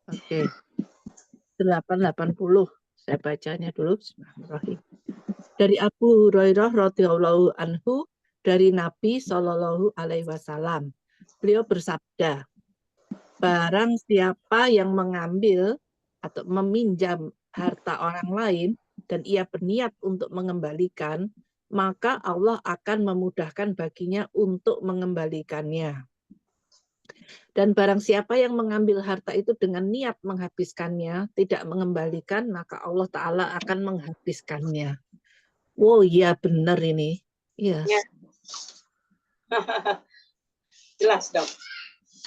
Oke. 880. Saya bacanya dulu. Bismillahirrahmanirrahim. Dari Abu Hurairah radhiyallahu anhu, dari Nabi Shallallahu alaihi wasallam. Beliau bersabda, barang siapa yang mengambil atau meminjam harta orang lain dan ia berniat untuk mengembalikan, maka Allah akan memudahkan baginya untuk mengembalikannya. Dan barang siapa yang mengambil harta itu dengan niat menghabiskannya, tidak mengembalikan, maka Allah Ta'ala akan menghabiskannya. Wow, iya benar ini. Iya. Ya. Jelas dong.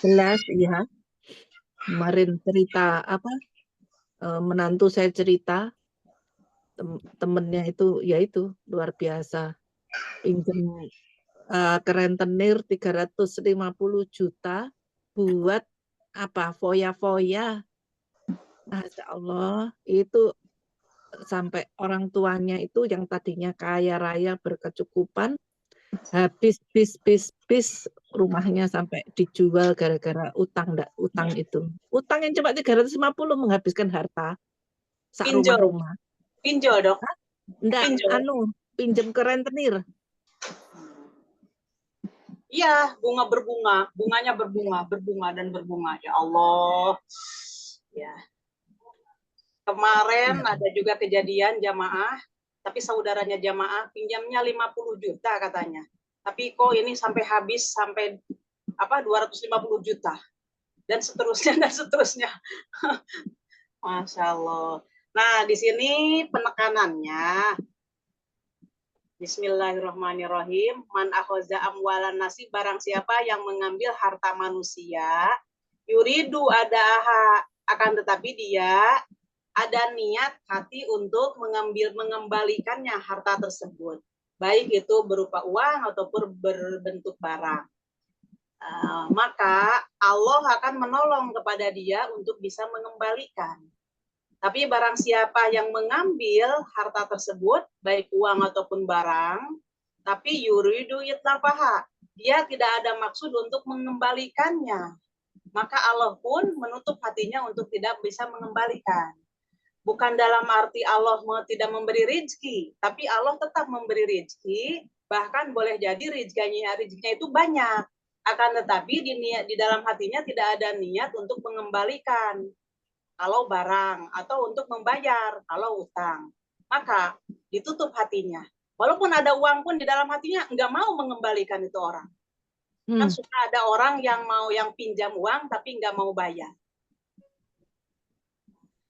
Jelas, iya. Kemarin cerita apa? Menantu saya cerita, temennya itu, ya itu luar biasa. Pinjam ke rentenir 350 juta buat apa? Foya-foya. Masya Allah, itu sampai orang tuanya itu yang tadinya kaya raya berkecukupan, habis bis rumahnya sampai dijual gara-gara utang itu. Utang yang cuma 350 menghabiskan harta sak Pinjol. rumah-rumah. Pinjol, Dok. Enggak, Pinjol. pinjem ke rentenir. Iya, bunganya berbunga dan berbunga. Ya Allah. Ya. Kemarin ada juga kejadian jamaah, tapi saudaranya jamaah pinjamnya 50 juta katanya. Tapi kok ini sampai habis sampai 250 juta dan seterusnya. Masya Allah. Nah, di sini penekanannya Bismillahirrahmanirrahim. Man akhoza amwalan nasi, barang siapa yang mengambil harta manusia, yuridu adaha, akan tetapi dia ada niat hati untuk mengembalikannya harta tersebut, baik itu berupa uang ataupun berbentuk barang. Maka Allah akan menolong kepada dia untuk bisa mengembalikan. Tapi barang siapa yang mengambil harta tersebut, baik uang ataupun barang, tapi yuridu yatlafaha, dia tidak ada maksud untuk mengembalikannya, maka Allah pun menutup hatinya untuk tidak bisa mengembalikan. Bukan dalam arti Allah tidak memberi rezeki, tapi Allah tetap memberi rezeki, bahkan boleh jadi rezekinya itu banyak. Akan tetapi di dalam hatinya tidak ada niat untuk mengembalikan kalau barang atau untuk membayar kalau utang. Maka ditutup hatinya. Walaupun ada uang pun di dalam hatinya nggak mau mengembalikan itu orang. Kan suka ada orang yang pinjam uang tapi nggak mau bayar.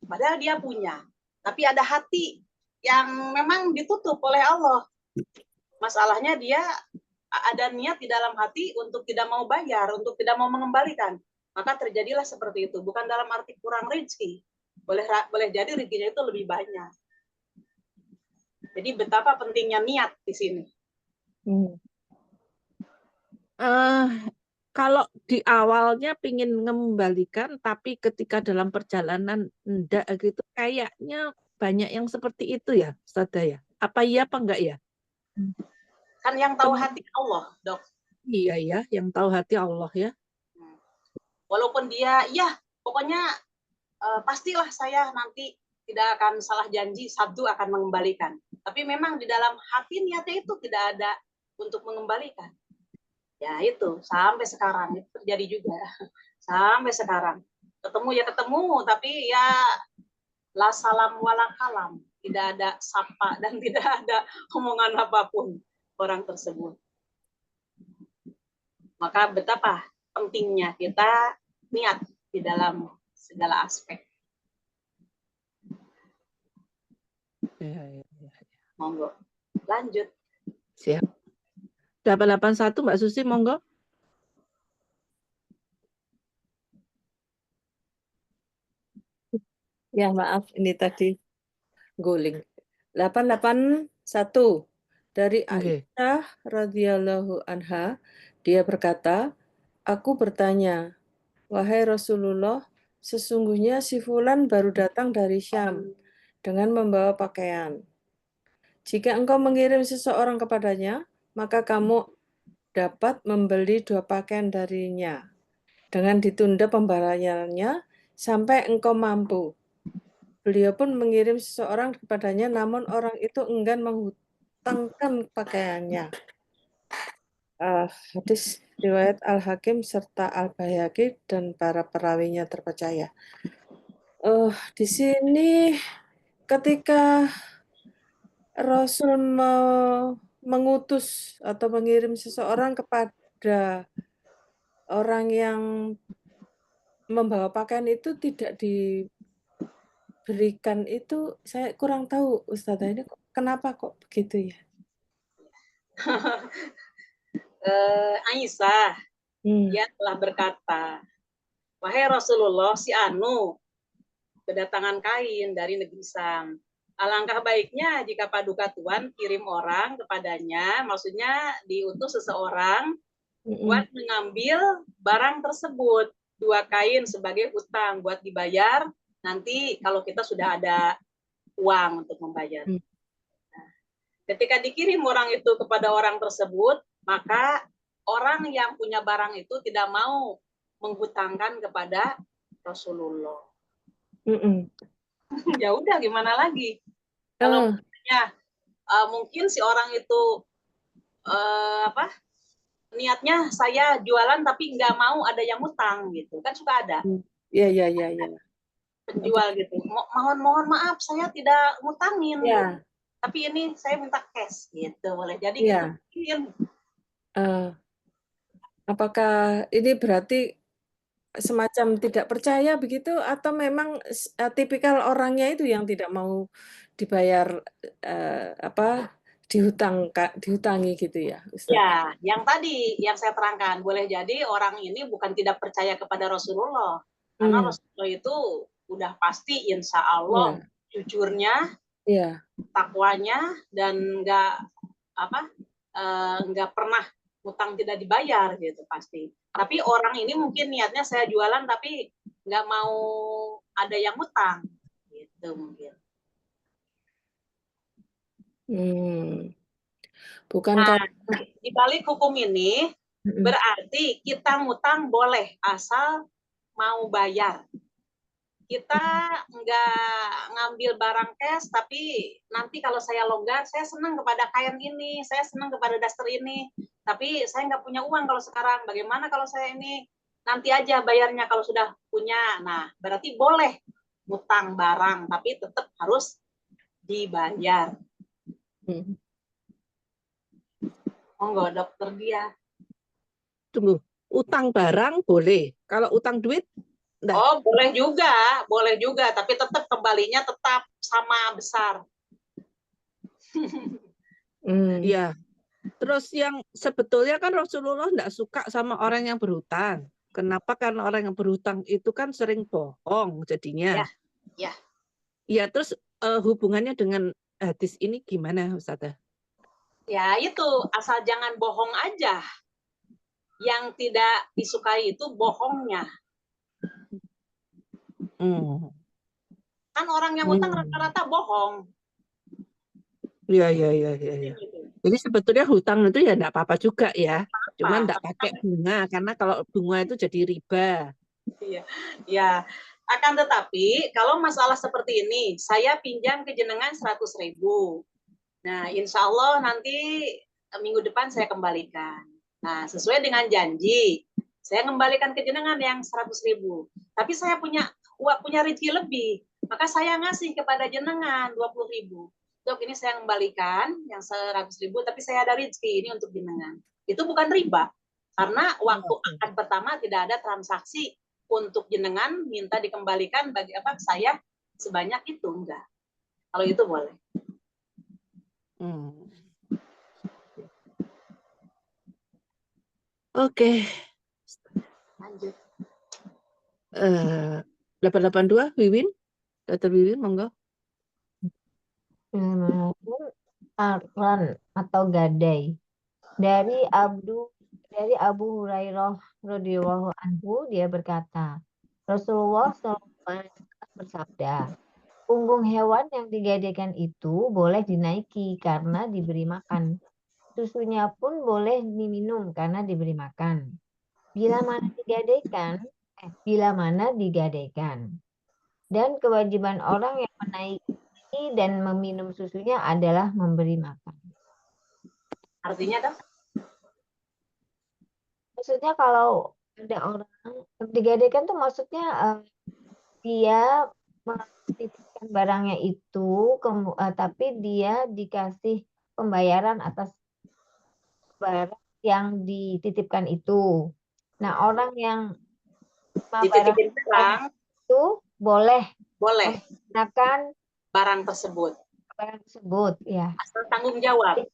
Padahal dia punya, tapi ada hati yang memang ditutup oleh Allah. Masalahnya dia ada niat di dalam hati untuk tidak mau bayar, untuk tidak mau mengembalikan. Maka terjadilah seperti itu. Bukan dalam arti kurang rezeki. Boleh jadi rezekinya itu lebih banyak. Jadi betapa pentingnya niat di sini. Kalau di awalnya pingin mengembalikan, tapi ketika dalam perjalanan enggak gitu, kayaknya banyak yang seperti itu ya, Ustazah ya. Apa iya apa enggak ya? Kan yang tahu hati Allah, Dok. Iya ya, yang tahu hati Allah ya. Walaupun dia, ya pokoknya pastilah saya nanti tidak akan salah janji, Sabtu akan mengembalikan. Tapi memang di dalam hati niatnya itu tidak ada untuk mengembalikan. Ya itu, sampai sekarang itu terjadi juga. Sampai sekarang. Ketemu ya ketemu, tapi ya la salam wala kalam. Tidak ada sapa dan tidak ada omongan apapun orang tersebut. Maka betapa pentingnya kita niat di dalam segala aspek. Ya. Monggo, lanjut. Siap. 881 Mbak Susi, monggo. Ya, maaf, ini tadi guling. 881 dari Aisyah radhiyallahu anha, dia berkata, aku bertanya, wahai Rasulullah, sesungguhnya si fulan baru datang dari Syam dengan membawa pakaian. Jika engkau mengirim seseorang kepadanya, maka kamu dapat membeli 2 pakaian darinya. Dengan ditunda pembayarannya, sampai engkau mampu. Beliau pun mengirim seseorang kepadanya, namun orang itu enggan menghutangkan pakaiannya. Hadis riwayat Al-Hakim serta Al-Baihaqi dan para perawinya terpercaya. Di sini ketika Rasul mengutus atau mengirim seseorang kepada orang yang membawa pakaian itu tidak diberikan, itu saya kurang tahu Ustazah, ini kenapa kok begitu ya? Aisyah, dia telah berkata, wahai Rasulullah, si Anu kedatangan kain dari negeri Sam. Alangkah baiknya jika Paduka Tuhan kirim orang kepadanya, maksudnya diutus seseorang buat mengambil barang tersebut, 2 kain sebagai utang buat dibayar nanti kalau kita sudah ada uang untuk membayar. Nah, ketika dikirim orang itu kepada orang tersebut, maka orang yang punya barang itu tidak mau menghutangkan kepada Rasulullah. Ya udah, gimana lagi? Kalau mungkin si orang itu niatnya saya jualan tapi nggak mau ada yang utang gitu, kan suka ada. Iya. Penjual gitu, mohon maaf saya tidak ngutangin, ya. tapi ini saya minta cash gitu, boleh jadi ya. gitu. Apakah ini berarti semacam tidak percaya begitu, atau memang tipikal orangnya itu yang tidak mau dibayar dihutangi gitu ya, Ustaz? Ya, yang tadi yang saya terangkan, boleh jadi orang ini bukan tidak percaya kepada Rasulullah, karena Rasulullah itu udah pasti insya Allah jujurnya, takwanya, dan nggak pernah utang tidak dibayar gitu pasti. Tapi orang ini mungkin niatnya saya jualan tapi nggak mau ada yang utang gitu mungkin. Bukan di balik hukum ini berarti kita ngutang boleh asal mau bayar. Kita nggak ngambil barang cash, tapi nanti kalau saya longgar, saya senang kepada kain ini, saya senang kepada daster ini, tapi saya nggak punya uang kalau sekarang. Bagaimana kalau saya ini nanti aja bayarnya kalau sudah punya? Nah, berarti boleh ngutang barang, tapi tetap harus dibayar. Monggo, dokter dia. Tunggu, utang barang boleh, kalau utang duit enggak? Oh, boleh juga, tapi tetap kembalinya tetap sama besar. Iya. Terus yang sebetulnya kan Rasulullah enggak suka sama orang yang berhutang. Kenapa? Karena orang yang berhutang itu kan sering bohong jadinya. Ya. Ya, terus hubungannya dengan hadis ini gimana, Ustazah? Ya, itu asal jangan bohong aja. Yang tidak disukai itu bohongnya. Kan orang yang utang rata-rata bohong. Iya. Jadi sebetulnya hutang itu ya enggak apa-apa juga ya. Cuma enggak pakai bunga, karena kalau bunga itu jadi riba. Iya. Ya, akan tetapi kalau masalah seperti ini, saya pinjam ke jenengan 100.000. Nah, insya Allah nanti minggu depan saya kembalikan. Nah, sesuai dengan janji, saya kembalikan ke jenengan yang 100.000. Tapi saya punya rezeki lebih, maka saya ngasih kepada jenengan 20.000. Dok, ini saya kembalikan yang 100.000, tapi saya ada rezeki ini untuk jenengan. Itu bukan riba, karena waktu akan pertama tidak ada transaksi untuk jenengan minta dikembalikan bagi apa saya sebanyak itu, enggak. Kalau itu boleh. Oke. Lanjut. 882, Wiwin. Dr. Wiwin, monggo. Arlan atau gadai. Dari Abu Hurairah radhiyallahu anhu, dia berkata, Rasulullah SAW bersabda, punggung hewan yang digadaikan itu boleh dinaiki karena diberi makan. Susunya pun boleh diminum karena diberi makan. Bila mana digadaikan, bila mana digadaikan. Dan kewajiban orang yang menaiki dan meminum susunya adalah memberi makan. Artinya dong? Maksudnya kalau ada orang digadaikan tuh maksudnya dia menitipkan barangnya itu, tapi dia dikasih pembayaran atas barang yang dititipkan itu. Nah, orang yang Dititipin barang itu boleh boleh menggunakan barang tersebut. barang tersebut, ya. Asal tanggung jawab.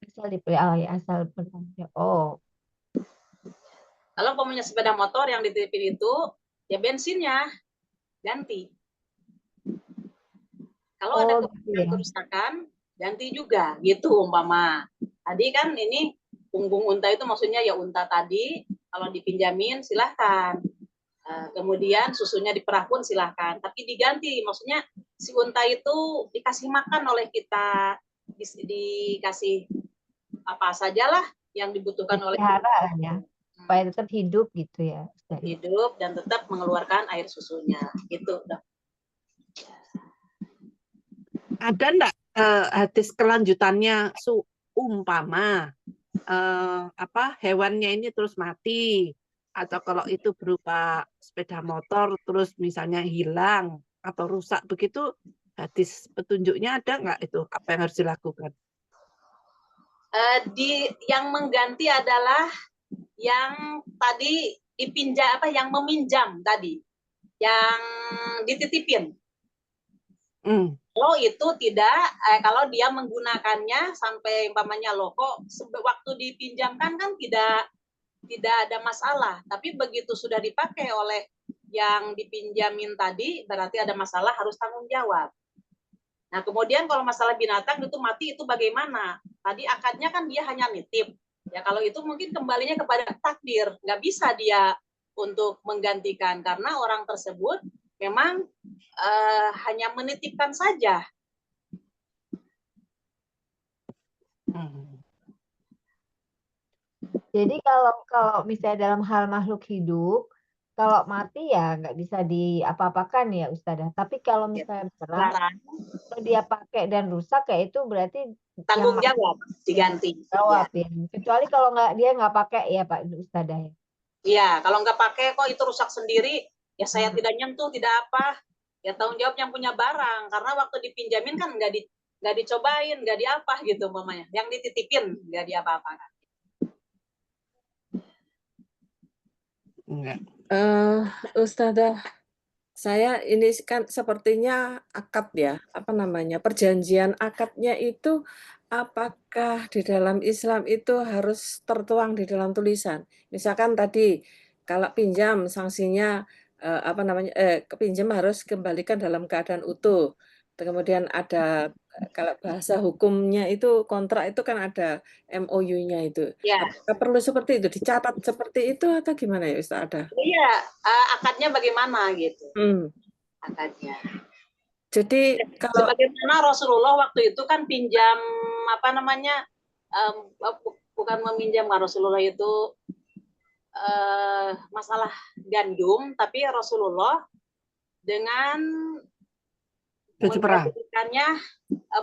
Asal dipelihara, ya, asal bertanggung jawab. Oh, Kalau umpamanya sepeda motor yang dititipin itu, ya bensinnya ganti. Kalau ada gitu ya. kerusakan, ganti juga, gitu umpama. Tadi kan ini punggung unta itu maksudnya ya unta tadi, kalau dipinjamin silahkan. Kemudian susunya diperah pun silahkan, tapi diganti, maksudnya si unta itu dikasih makan oleh kita, dikasih apa sajalah yang dibutuhkan oleh Dipelihara ya, supaya tetap hidup gitu ya. hidup dan tetap mengeluarkan air susunya, gitu. Ada enggak hadis kelanjutannya umpama hewannya ini terus mati, atau kalau itu berupa sepeda motor terus misalnya hilang atau rusak begitu, hadis petunjuknya ada nggak itu apa yang harus dilakukan? Yang mengganti adalah yang tadi yang meminjam tadi, yang dititipin. Kalau itu tidak, kalau dia menggunakannya sampai umpamanya kok waktu dipinjamkan kan tidak ada masalah, tapi begitu sudah dipakai oleh yang dipinjamin tadi berarti ada masalah, harus tanggung jawab. Nah, kemudian kalau masalah binatang itu mati itu bagaimana? Tadi akadnya kan dia hanya nitip. Ya kalau itu mungkin kembalinya kepada takdir, nggak bisa dia untuk menggantikan karena orang tersebut memang hanya menitipkan saja. Jadi kalau misalnya dalam hal makhluk hidup, kalau mati ya nggak bisa diapa-apakan ya Ustazah. Tapi kalau misalnya barang, kalau dia pakai dan rusak ya itu berarti tanggung jawab diganti. Jawab ya. Kecuali kalau dia nggak pakai ya Pak Ustazah ya. Iya, kalau nggak pakai kok itu rusak sendiri, ya saya tidak nyentuh, tidak apa. Ya tanggung jawab yang punya barang, karena waktu dipinjamin kan nggak dicobain, nggak diapa gitu mamanya. Yang dititipin nggak diapa-apakan. Enggak. Ustazah, saya ini kan sepertinya akad ya, perjanjian akadnya itu apakah di dalam Islam itu harus tertuang di dalam tulisan? Misalkan tadi kalau pinjam sanksinya pinjam harus kembalikan dalam keadaan utuh. Kemudian ada kalau bahasa hukumnya itu kontrak itu kan ada MOU-nya itu. Ya. Apakah perlu seperti itu, dicatat seperti itu atau gimana ya Ustaz? Iya, akadnya bagaimana gitu. Akadnya. Jadi kalau sebagaimana Rasulullah waktu itu kan pinjam bukan meminjam Rasulullah itu masalah gandum, tapi Rasulullah dengan menjadikannya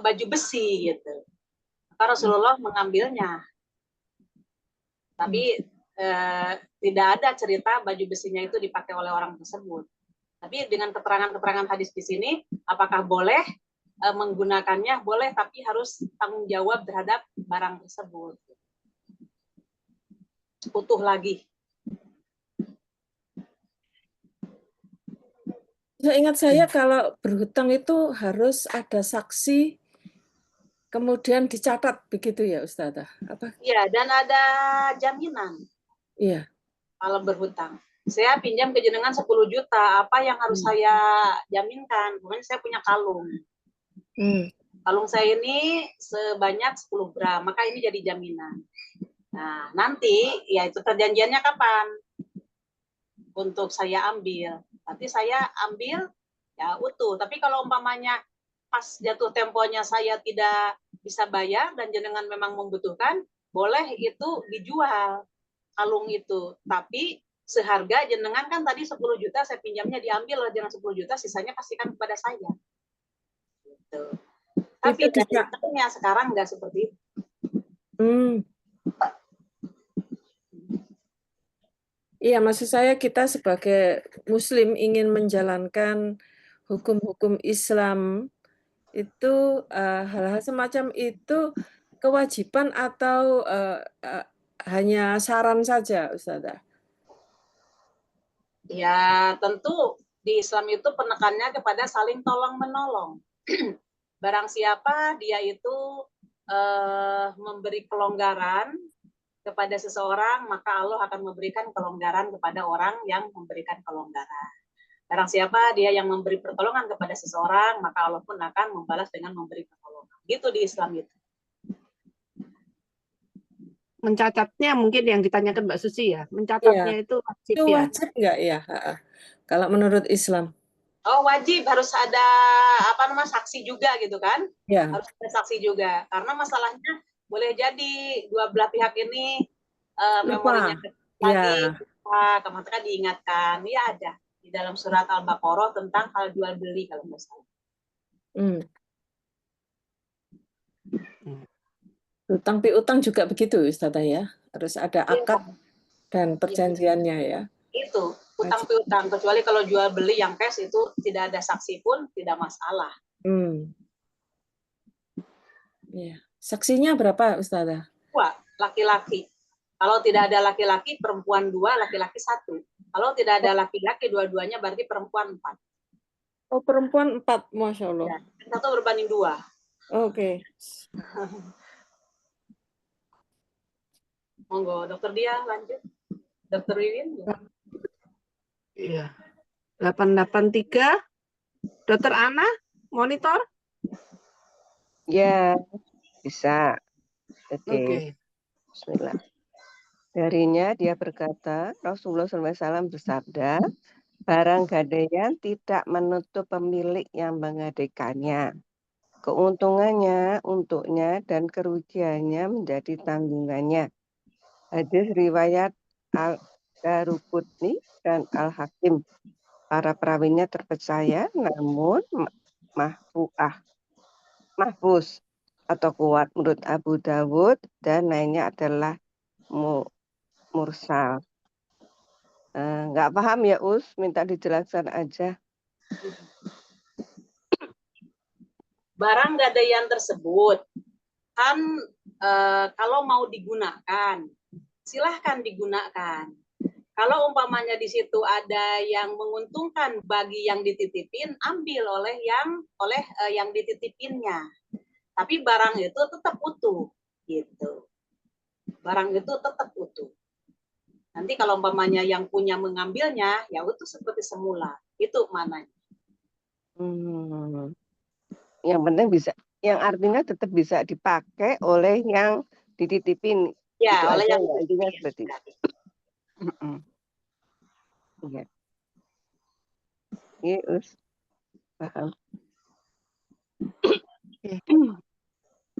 baju besi gitu. Maka Rasulullah mengambilnya. Tapi tidak ada cerita baju besinya itu dipakai oleh orang tersebut. Tapi dengan keterangan-keterangan hadis di sini, apakah boleh menggunakannya? Boleh, tapi harus tanggung jawab terhadap barang tersebut. Utuh lagi. Ingat saya kalau berhutang itu harus ada saksi, kemudian dicatat begitu ya Ustazah? Iya, dan ada jaminan. Iya. Kalau berhutang. Saya pinjam ke jenengan 10 juta, apa yang harus saya jaminkan? Kemudian saya punya kalung. Kalung saya ini sebanyak 10 gram, maka ini jadi jaminan. Nah, nanti ya itu perjanjiannya kapan? Untuk saya ambil. Nanti saya ambil ya utuh. Tapi kalau umpamanya pas jatuh temponya saya tidak bisa bayar dan jenengan memang membutuhkan, boleh itu dijual kalung itu. Tapi seharga jenengan kan tadi 10 juta saya pinjamnya diambil dengan 10 juta, sisanya pastikan kepada saya. Gitu. Tapi realitanya sekarang nggak seperti itu. Iya, maksud saya kita sebagai Muslim ingin menjalankan hukum-hukum Islam itu hal-hal semacam itu kewajiban atau hanya saran saja, Ustazah? Ya, tentu di Islam itu penekannya kepada saling tolong-menolong. Barang siapa dia itu memberi kelonggaran kepada seseorang, maka Allah akan memberikan kelonggaran kepada orang yang memberikan kelonggaran. Barang siapa dia yang memberi pertolongan kepada seseorang, maka Allah pun akan membalas dengan memberi pertolongan. Gitu di Islam itu. Mencatatnya mungkin yang ditanyakan Mbak Susi ya. Mencatatnya itu wajib Itu ya? wajib nggak ya? Kalau menurut Islam? Oh, wajib, harus ada saksi juga gitu kan? Ya. Harus ada saksi juga. Karena masalahnya boleh jadi dua belah pihak ini memorinya lagi, maka diingatkan. Ya ada di dalam surat Al-Baqarah tentang hal jual beli kalau nggak salah. Utang piutang juga begitu, Ustazah ya? Harus ada akad dan perjanjiannya ya? Itu, utang piutang. Kecuali kalau jual beli yang cash itu tidak ada saksi pun tidak masalah. Ya. Saksinya berapa, Ustazah? 2, laki-laki. Kalau tidak ada laki-laki, perempuan 2, laki-laki 1. Kalau tidak ada laki-laki, dua-duanya berarti perempuan 4. Oh, perempuan 4, Masya Allah. Ya, 1 berbanding 2. Oke. Monggo, Dokter Dia lanjut. Dokter Wiwin. Iya. 883. Dokter Ana, monitor? Ya, bisa. Oke. Bismillah. Darinya dia berkata, Rasulullah SAW bersabda, barang gadaian tidak menutup pemilik yang menggadaikannya. Keuntungannya untuknya dan kerugiannya menjadi tanggungannya. Hadis riwayat Al-Daraqutni dan Al-Hakim. Para perawinya terpercaya, namun mahfuz atau kuat menurut Abu Dawud dan lainnya adalah mursal. Nggak paham ya Us, minta dijelaskan aja. Barang gadaian tersebut kan kalau mau digunakan, silahkan digunakan. Kalau umpamanya di situ ada yang menguntungkan bagi yang dititipin, ambil oleh yang dititipinnya. Tapi barang itu tetap utuh, gitu. Barang itu tetap utuh. Nanti kalau umpamanya yang punya mengambilnya, ya utuh seperti semula. Itu mananya. Yang penting bisa, yang artinya tetap bisa dipakai oleh yang dititipin. Ya, itu oleh aja, yang intinya seperti itu. Iya. Iya, Us. Paham.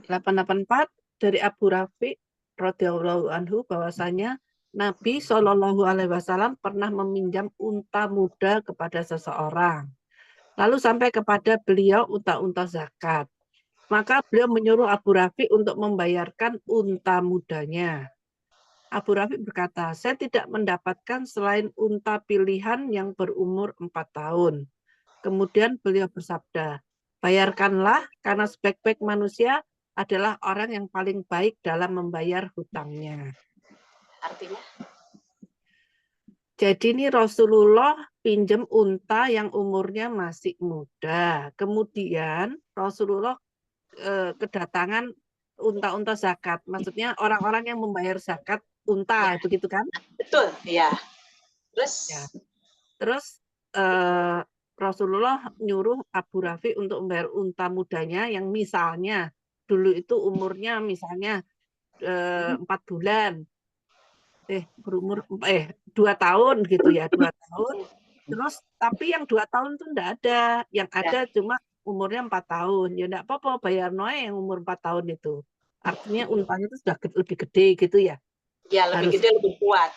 884 dari Abu Rafi radhiyallahu anhu bahwasanya Nabi Shallallahu alaihi wasallam pernah meminjam unta muda kepada seseorang. Lalu sampai kepada beliau unta-unta zakat. Maka beliau menyuruh Abu Rafi untuk membayarkan unta mudanya. Abu Rafi berkata, saya tidak mendapatkan selain unta pilihan yang berumur 4 tahun. Kemudian beliau bersabda, bayarkanlah karena sebaik-baik manusia adalah orang yang paling baik dalam membayar hutangnya. Artinya? Jadi ini Rasulullah pinjam unta yang umurnya masih muda. Kemudian Rasulullah kedatangan unta-unta zakat. Maksudnya orang-orang yang membayar zakat unta, begitu kan? Betul, ya. Terus Rasulullah nyuruh Abu Rafi untuk membayar unta mudanya yang misalnya dulu itu umurnya misalnya 4 bulan. Berumur 2 tahun gitu ya, 2 tahun. Terus tapi yang 2 tahun itu enggak ada, yang ada cuma umurnya 4 tahun. Ya enggak apa-apa bayar noe yang umur 4 tahun itu. Artinya untanya itu sudah lebih gede gitu ya. Ya, lebih gede, lebih kuat.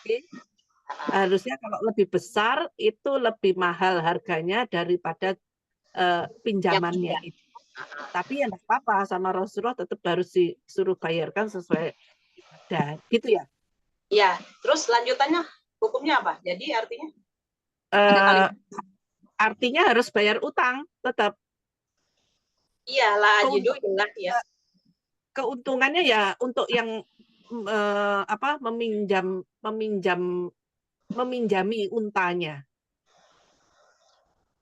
Harusnya kalau lebih besar itu lebih mahal harganya daripada pinjamannya itu. Tapi ya enggak apa-apa, sama Rasulullah tetap harus disuruh bayarkan sesuai ibadah. Gitu ya? Iya, terus lanjutannya hukumnya apa? Jadi artinya ada Eh, kalimat. artinya harus bayar utang tetap. Iya, la ajidu Keuntung- ilah ya. Keuntungannya ya untuk yang meminjami untanya.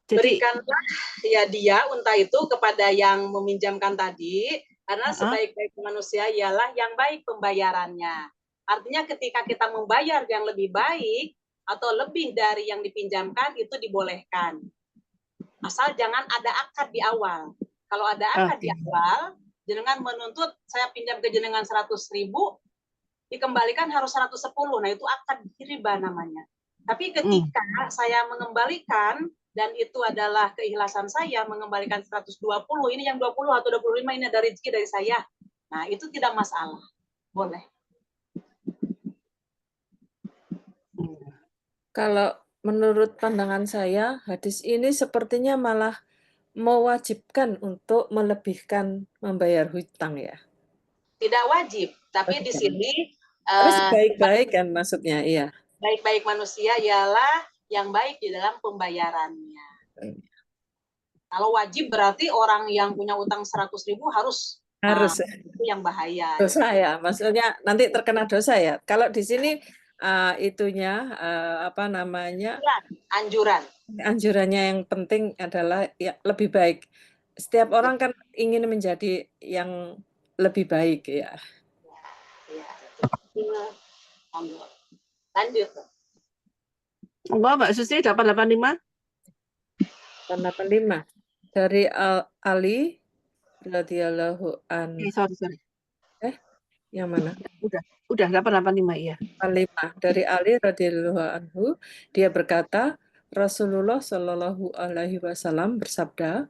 Jadi Berikanlah ya dia unta itu kepada yang meminjamkan tadi, karena sebaik-baik manusia ialah yang baik pembayarannya. Artinya ketika kita membayar yang lebih baik atau lebih dari yang dipinjamkan itu dibolehkan. Asal jangan ada akad di awal. Kalau ada akad di awal, jenengan menuntut saya pinjam ke jenengan 100.000, dikembalikan harus 110. Nah, itu akad riba namanya. Tapi ketika saya mengembalikan dan itu adalah keikhlasan saya mengembalikan 120, ini yang 20 atau 25 ini dari rezeki dari saya. Nah, itu tidak masalah. Boleh. Kalau menurut pandangan saya, hadis ini sepertinya malah mewajibkan untuk melebihkan membayar hutang ya. Tidak wajib, tapi di sini Tapi sebaik-baik kan maksudnya, iya. Baik-baik manusia ialah yang baik di dalam pembayarannya. Kalau wajib berarti orang yang punya utang 100.000 harus itu yang bahaya. Dosa ya, maksudnya nanti terkena dosa ya. Kalau di sini itunya apa namanya? Anjuran. Anjurannya yang penting adalah ya lebih baik. Setiap orang kan ingin menjadi yang lebih baik ya. Lanjut. Mbak Susi 885. 885 dari Ali radhiyallahu anhu. Sorry. Yang mana? Udah 885 ya. 5 dari Ali radhiyallahu anhu, dia berkata, Rasulullah Shallallahu alaihi wasallam bersabda,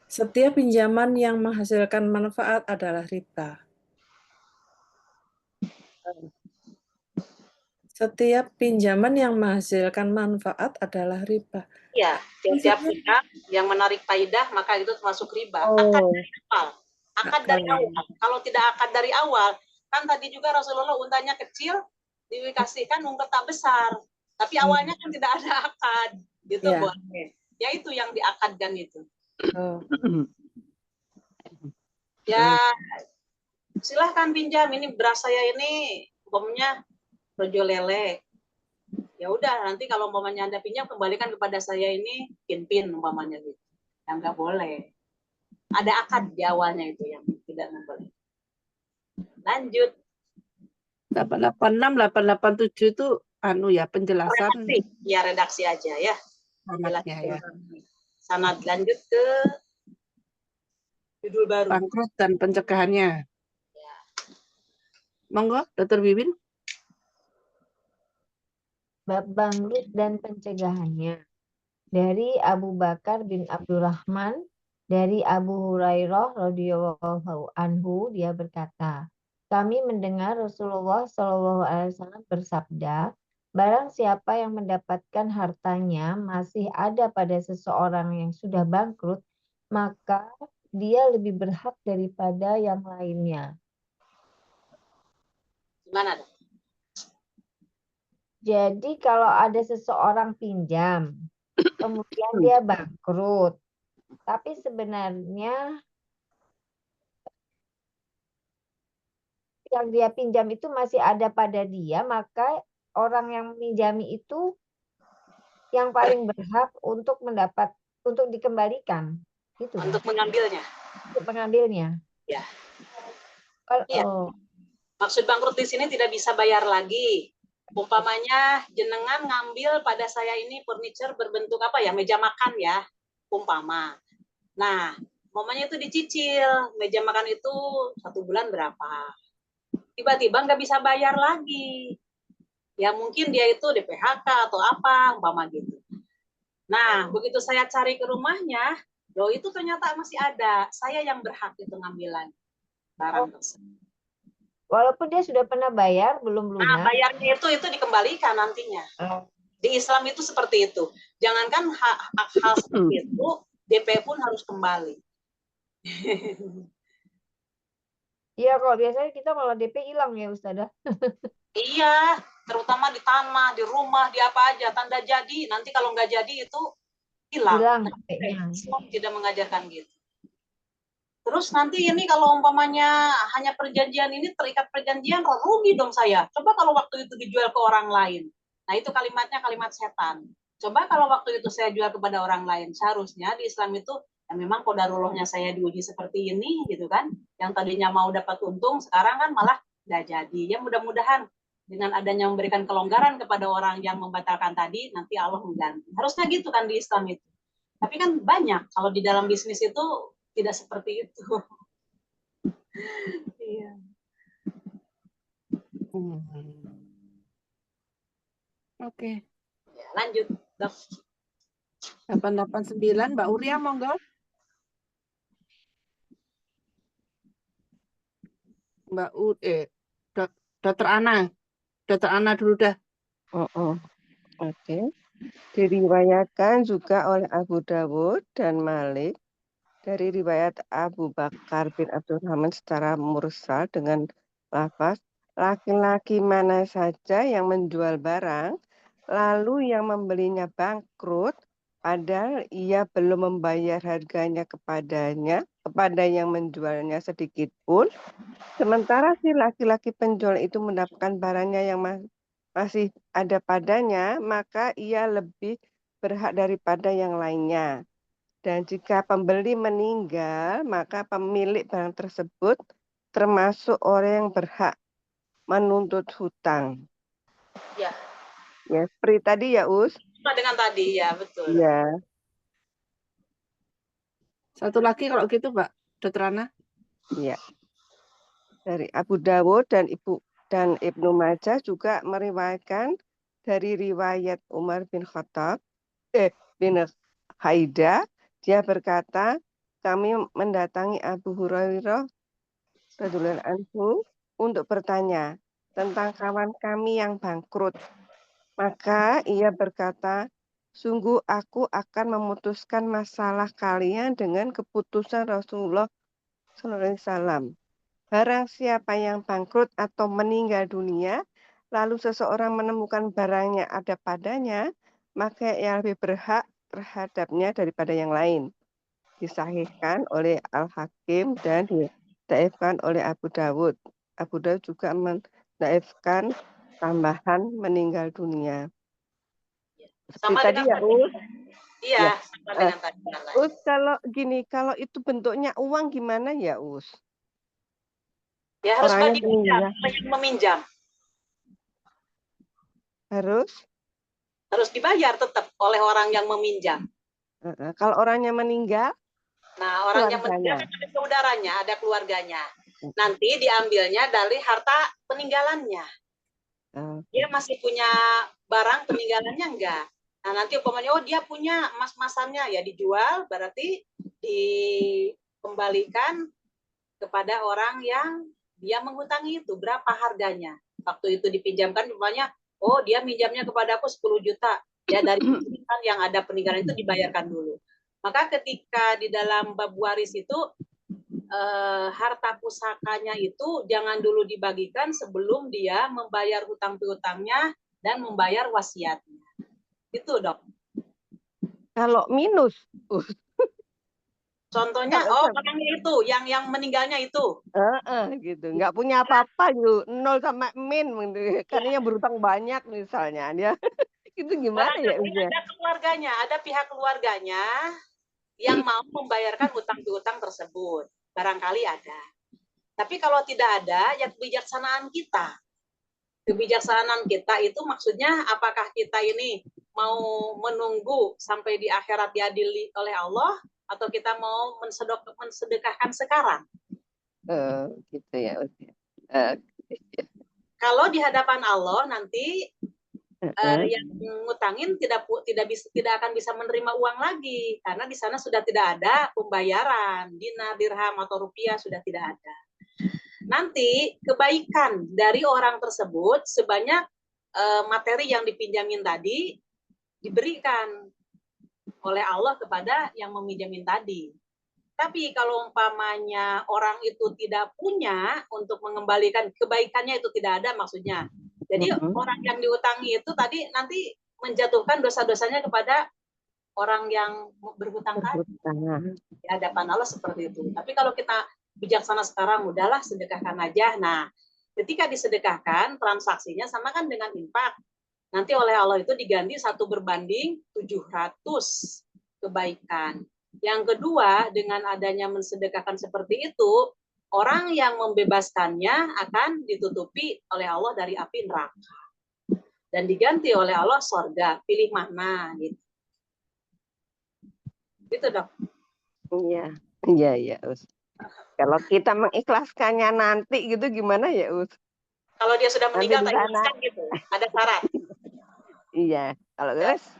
setiap pinjaman yang menghasilkan manfaat adalah riba. Setiap pinjaman yang menghasilkan manfaat adalah riba. Ya, setiap pihak yang menarik faidah maka itu termasuk riba. Akad dari awal. Kalau tidak akad dari awal, kan tadi juga Rasulullah untanya kecil, dikasihkan unta besar. Tapi awalnya kan tidak ada akad. Gitu boleh. Ya itu yang diakadkan itu. Ya, silahkan pinjam. Ini beras saya ini, umpamanya rojo lele. Ya udah, nanti kalau umpamanya Anda pinjam, kembalikan kepada saya ini pin umpamanya gitu. Yang nggak boleh. Ada akad di awalnya itu yang tidak boleh. Lanjut. 886, 887 itu ya penjelasan. Ya redaksi aja ya. Sanadnya ya. Sanad. Lanjut ke judul baru. Bangkrut dan pencegahannya. Ya. Monggo, Dr. Bibin. Bab bangkrut dan pencegahannya. Dari Abu Bakar bin Abdurrahman, dari Abu Hurairah radhiyallahu anhu, dia berkata, kami mendengar Rasulullah Shallallahu alaihi wasallam bersabda, barang siapa yang mendapatkan hartanya masih ada pada seseorang yang sudah bangkrut, maka dia lebih berhak daripada yang lainnya. Gimana? Jadi kalau ada seseorang pinjam, kemudian dia bangkrut, tapi sebenarnya yang dia pinjam itu masih ada pada dia, maka orang yang meminjami itu yang paling berhak untuk dikembalikan, gitu. Untuk mengambilnya. Untuk mengambilnya. Ya. Iya. Maksud bangkrut di sini tidak bisa bayar lagi. Umpamanya jenengan ngambil pada saya ini furniture berbentuk apa ya, meja makan ya, umpama. Nah, umpamanya itu dicicil, meja makan itu 1 bulan berapa. Tiba-tiba nggak bisa bayar lagi. Ya mungkin dia itu di-PHK atau apa, umpama gitu. Nah, begitu saya cari ke rumahnya, loh itu ternyata masih ada. Saya yang berhak itu ngambilan barang tersebut. Walaupun dia sudah pernah bayar, belum Nah, lunas. bayarnya itu dikembalikan nantinya. Di Islam itu seperti itu. Jangankan hal seperti itu, DP pun harus kembali. Iya, kalau biasanya kita kalau DP hilang ya Ustazah. Iya, terutama di tanah, di rumah, di apa aja, tanda jadi. Nanti kalau nggak jadi itu hilang. Hilang Tapi DP-nya. Islam tidak mengajarkan gitu. Terus nanti ini kalau umpamanya hanya perjanjian ini terikat perjanjian, rugi dong saya. Coba kalau waktu itu dijual ke orang lain. Nah itu kalimatnya kalimat setan. Coba kalau waktu itu saya jual kepada orang lain. Seharusnya di Islam itu ya memang qadarullahnya saya diuji seperti ini gitu kan. Yang tadinya mau dapat untung sekarang kan malah nggak jadi. Ya mudah-mudahan dengan adanya memberikan kelonggaran kepada orang yang membatalkan tadi, nanti Allah mengganti. Harusnya gitu kan di Islam itu. Tapi kan banyak kalau di dalam bisnis itu tidak seperti itu. Iya. Oke. Ya, lanjut, Dok. 889 Mbak Uria monggo. Mbak Dokter Ana. Dokter Ana dulu dah. Oke. Diriwayatkan juga oleh Abu Dawud dan Malik dari riwayat Abu Bakar bin Abdurrahman secara mursal dengan lafaz laki-laki mana saja yang menjual barang lalu yang membelinya bangkrut padahal ia belum membayar harganya kepada yang menjualnya sedikit pun, sementara si laki-laki penjual itu mendapatkan barangnya yang masih ada padanya, maka ia lebih berhak daripada yang lainnya. Dan jika pembeli meninggal, maka pemilik barang tersebut termasuk orang yang berhak menuntut hutang. Ya. Ya, seperti tadi ya, Us. Sama dengan tadi, ya betul. Ya. Satu lagi kalau gitu, Mbak Dokter Ana. Ya. Dari Abu Dawud dan Ibnu Majah juga meriwayatkan dari riwayat Umar bin bin Haida, dia berkata, kami mendatangi Abu Hurairah radhiyallahu anhu untuk bertanya tentang kawan kami yang bangkrut. Maka ia berkata, sungguh aku akan memutuskan masalah kalian dengan keputusan Rasulullah SAW. Barang siapa yang bangkrut atau meninggal dunia, lalu seseorang menemukan barangnya ada padanya, maka yang lebih berhak terhadapnya daripada yang lain. Disahihkan oleh Al-Hakim dan didaifkan oleh Abu Dawud. Abu Dawud juga mendaifkan tambahan meninggal dunia. Seperti Sama tadi ya, Us. Iya, Ya. sama dengan tadi. Us, kalau itu bentuknya uang gimana ya, Us? Ya harus Orangnya meminjam. Harus dibayar tetap oleh orang yang meminjam. Kalau orangnya meninggal? Nah, orang yang meninggal ada saudaranya, ada keluarganya. Nanti diambilnya dari harta peninggalannya. Dia masih punya barang peninggalannya enggak? Nah, nanti umpamanya dia punya emas-emasannya ya dijual, berarti dikembalikan kepada orang yang dia menghutangi itu. Berapa harganya? Waktu itu dipinjamkan umpamanya, dia minjamnya kepada aku 10 juta. Ya dari yang ada peninggalan itu dibayarkan dulu. Maka ketika di dalam bab waris itu harta pusakanya itu jangan dulu dibagikan sebelum dia membayar hutang piutangnya dan membayar wasiatnya. Itu, Dok. Kalau minus, contohnya, orangnya itu, yang meninggalnya itu, gitu, nggak punya apa-apa, yuk 0 sama min, karena yang berutang banyak misalnya, dia itu gimana ya? Ada keluarganya, ada pihak keluarganya yang mau membayarkan hutang piutang tersebut, barangkali ada. Tapi kalau tidak ada, ya kebijaksanaan kita. Kebijaksanaan kita itu maksudnya apakah kita ini mau menunggu sampai di akhirat diadili oleh Allah atau kita mau mensedekahkan sekarang? Gitu ya. Kalau di hadapan Allah nanti yang ngutangin tidak akan bisa menerima uang lagi karena di sana sudah tidak ada pembayaran dinar, dirham atau rupiah, sudah tidak ada. nanti kebaikan dari orang tersebut sebanyak materi yang dipinjamin tadi diberikan oleh Allah kepada yang meminjamin tadi. Tapi kalau umpamanya orang itu tidak punya untuk mengembalikan kebaikannya, itu tidak ada maksudnya. Jadi orang yang diutangi itu tadi nanti menjatuhkan dosa-dosanya kepada orang yang berhutang tadi. Di hadapan Allah seperti itu. Tapi kalau kita bijaksana sekarang, udahlah sedekahkan aja. Nah, ketika disedekahkan, transaksinya sama kan dengan infak. Nanti oleh Allah itu diganti 1 berbanding 700 kebaikan. Yang kedua, dengan adanya mensedekahkan seperti itu, orang yang membebaskannya akan ditutupi oleh Allah dari api neraka. Dan diganti oleh Allah surga. Pilih mana gitu. Gitu, Dok. Iya, Us. Kalau kita mengikhlaskannya nanti gitu gimana ya, Us? Kalau dia sudah meninggal tak ikhlaskan gitu. Ada syarat. Iya, kalau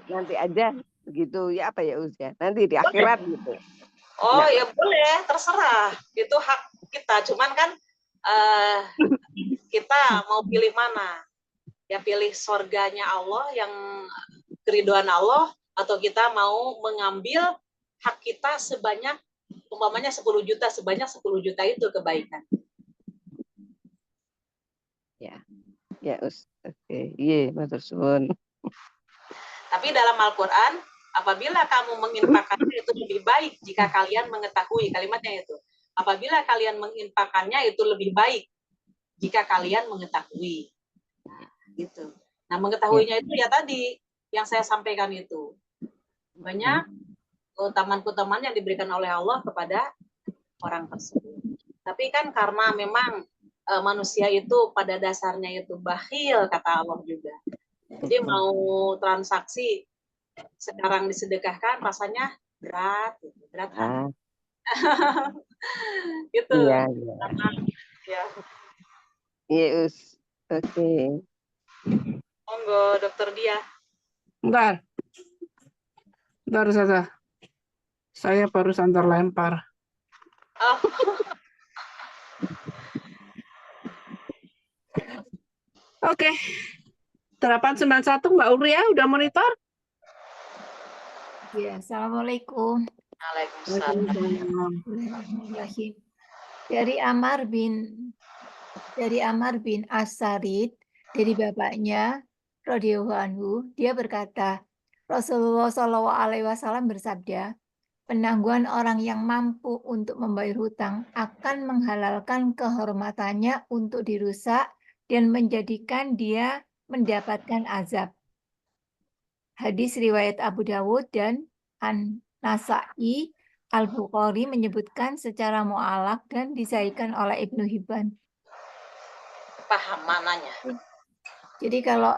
nanti aja begitu ya apa ya Us ya. Nanti di akhirat gitu. Oh ya boleh, terserah. Itu hak kita. Cuman kan kita mau pilih mana? Ya pilih surganya Allah yang keriduan Allah, atau kita mau mengambil hak kita sebanyak umpamanya 10 juta, sebanyak 10 juta itu kebaikan. Ya Us. Oke, iya matur suwun. Tapi dalam Al-Quran, apabila kamu menginfakkannya itu lebih baik jika kalian mengetahui, kalimatnya itu. Apabila kalian menginfakkannya itu lebih baik jika kalian mengetahui. Gitu. Nah, mengetahuinya itu ya tadi yang saya sampaikan itu. Banyak keutamaan-keutamaan yang diberikan oleh Allah kepada orang tersebut. Tapi kan karena memang manusia itu pada dasarnya itu bakhil, kata Allah juga. Jadi mau transaksi sekarang disedekahkan rasanya berat, berat kan? Gitu. Iya. Ya. Iya, Us. Oke. Monggo, Dokter Dia. Bentar Ustazah. Saya barusan terlempar. Oh. Oke. 891 Mbak Uria udah monitor? Ya, Assalamualaikum. Waalaikumsalam. Dari Amar bin As-Sarid, dari bapaknya radhiyallahu anhu, dia berkata, Rasulullah SAW bersabda, penangguhan orang yang mampu untuk membayar hutang akan menghalalkan kehormatannya untuk dirusak dan menjadikan dia mendapatkan azab. Hadis riwayat Abu Dawud dan An-Nasa'i, Al-Bukhari menyebutkan secara mu'alaq dan disahihkan oleh Ibnu Hibban. Paham mananya. Jadi kalau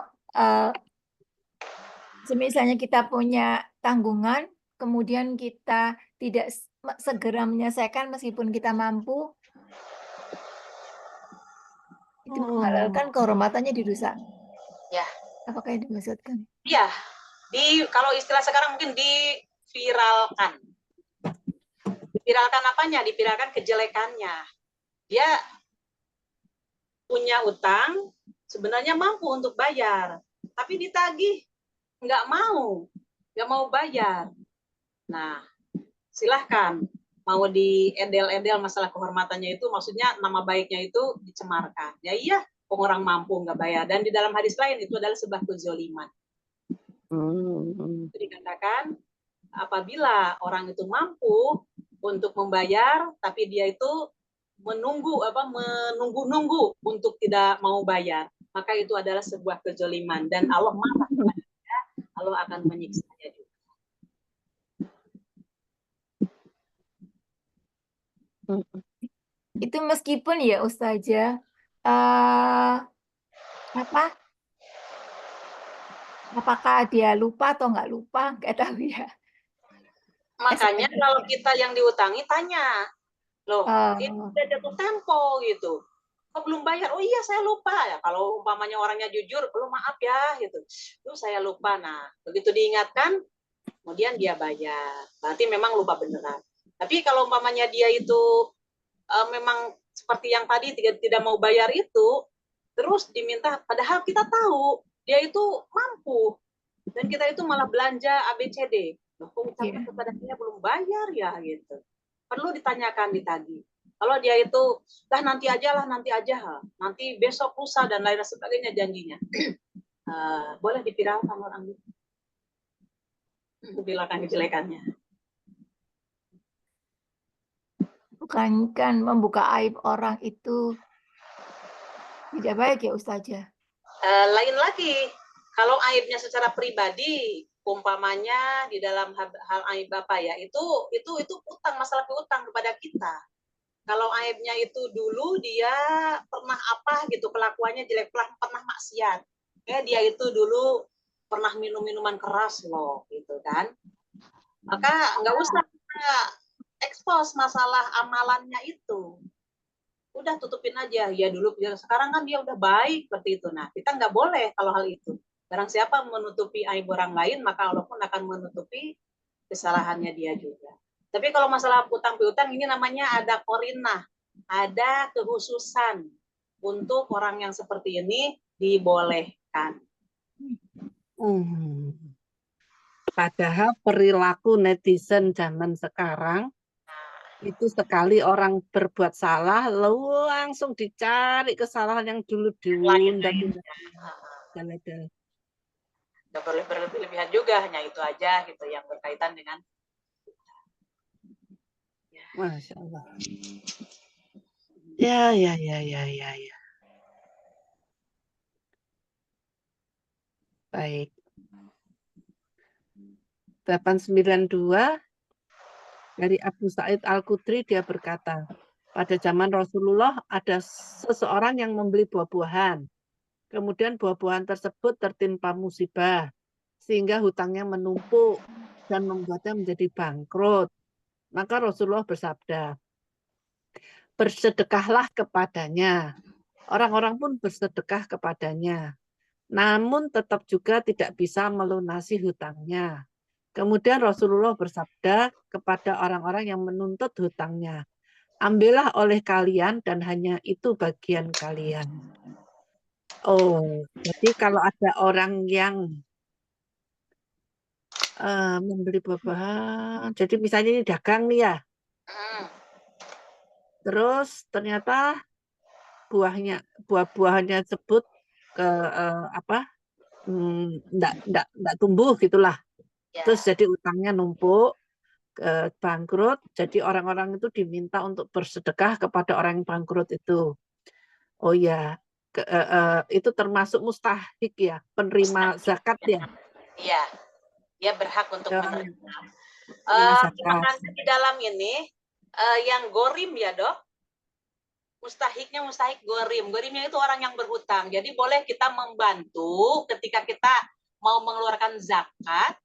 semisalnya kita punya tanggungan, kemudian kita tidak segera menyelesaikan meskipun kita mampu, itu menghalalkan kehormatannya dirusak. Ya. Apakah itu dimaksudkan? Iya. Kalau istilah sekarang mungkin diviralkan. Diviralkan apanya? Diviralkan kejelekannya. Dia punya utang, sebenarnya mampu untuk bayar, tapi ditagih nggak mau bayar. Nah, silahkan mau diedel-edel masalah kehormatannya itu, maksudnya nama baiknya itu dicemarkan. Ya iya, orang mampu nggak bayar. Dan di dalam hadis lain itu adalah sebuah kezoliman. Itu dikatakan apabila orang itu mampu untuk membayar, tapi dia itu menunggu untuk tidak mau bayar, maka itu adalah sebuah kezoliman dan Allah marah kepada dia, Allah akan menyiksanya juga. Itu meskipun ya Ustazah, apakah dia lupa atau nggak lupa, nggak tahu ya. Makanya kalau kita yang diutangi tanya, loh, ini udah jatuh tempo gitu. Kok belum bayar? Oh iya saya lupa ya. Kalau umpamanya orangnya jujur, belum maaf ya gitu. Terus saya lupa. Nah, begitu diingatkan, kemudian dia bayar. Berarti memang lupa beneran. Tapi kalau umpamanya dia itu memang seperti yang tadi tidak mau bayar itu, terus diminta, padahal kita tahu dia itu mampu, dan kita itu malah belanja ABCD. Loh, kok ucapkan kepada dia belum bayar ya gitu. Perlu ditanyakan, ditagih. Kalau dia itu, nanti aja, nanti besok, lusa, dan lain sebagainya janjinya. Boleh dipiralkan orang itu. Bilangkan kejelekannya. Bukan membuka aib orang itu tidak baik ya Ustazah? Lain lagi, kalau aibnya secara pribadi, umpamanya di dalam hal aib apa ya, itu utang, masalah piutang kepada kita. Kalau aibnya itu dulu dia pernah apa gitu, kelakuannya jelek, pernah maksiat. Dia itu dulu pernah minum minuman keras loh, gitu kan. Maka nggak usah kita expose masalah amalannya itu. Udah tutupin aja, ya dulu, sekarang kan dia udah baik seperti itu. Nah, kita nggak boleh kalau hal itu. Barang siapa menutupi aib orang lain, maka Allah pun akan menutupi kesalahannya dia juga. Tapi kalau masalah utang piutang ini namanya ada korinah, ada kekhususan untuk orang yang seperti ini dibolehkan. Padahal perilaku netizen zaman sekarang itu sekali orang berbuat salah langsung dicari kesalahan yang dulu diundang. Nggak boleh berlebihan juga, hanya itu aja gitu yang berkaitan dengan. Masya Allah. Ya. Baik. 892 dari Abu Sa'id Al-Khudri, dia berkata, pada zaman Rasulullah ada seseorang yang membeli buah-buahan. Kemudian buah-buahan tersebut tertimpa musibah sehingga hutangnya menumpuk dan membuatnya menjadi bangkrut. Maka Rasulullah bersabda, bersedekahlah kepadanya. Orang-orang pun bersedekah kepadanya. Namun tetap juga tidak bisa melunasi hutangnya. Kemudian Rasulullah bersabda kepada orang-orang yang menuntut hutangnya, ambillah oleh kalian dan hanya itu bagian kalian. Oh, jadi kalau ada orang yang membeli buah-buahan, jadi misalnya ini dagang nih ya, terus ternyata buah-buahannya sebut ke enggak tumbuh gitulah. Terus jadi utangnya numpuk, bangkrut, jadi orang-orang itu diminta untuk bersedekah kepada orang yang bangkrut itu. Oh ya, itu termasuk mustahik ya, penerima zakat ya? Iya, dia berhak untuk menerima. Makanya di dalam ini yang gorim ya dok, mustahiknya mustahik gorim. Gorimnya itu orang yang berhutang. Jadi boleh kita membantu ketika kita mau mengeluarkan zakat.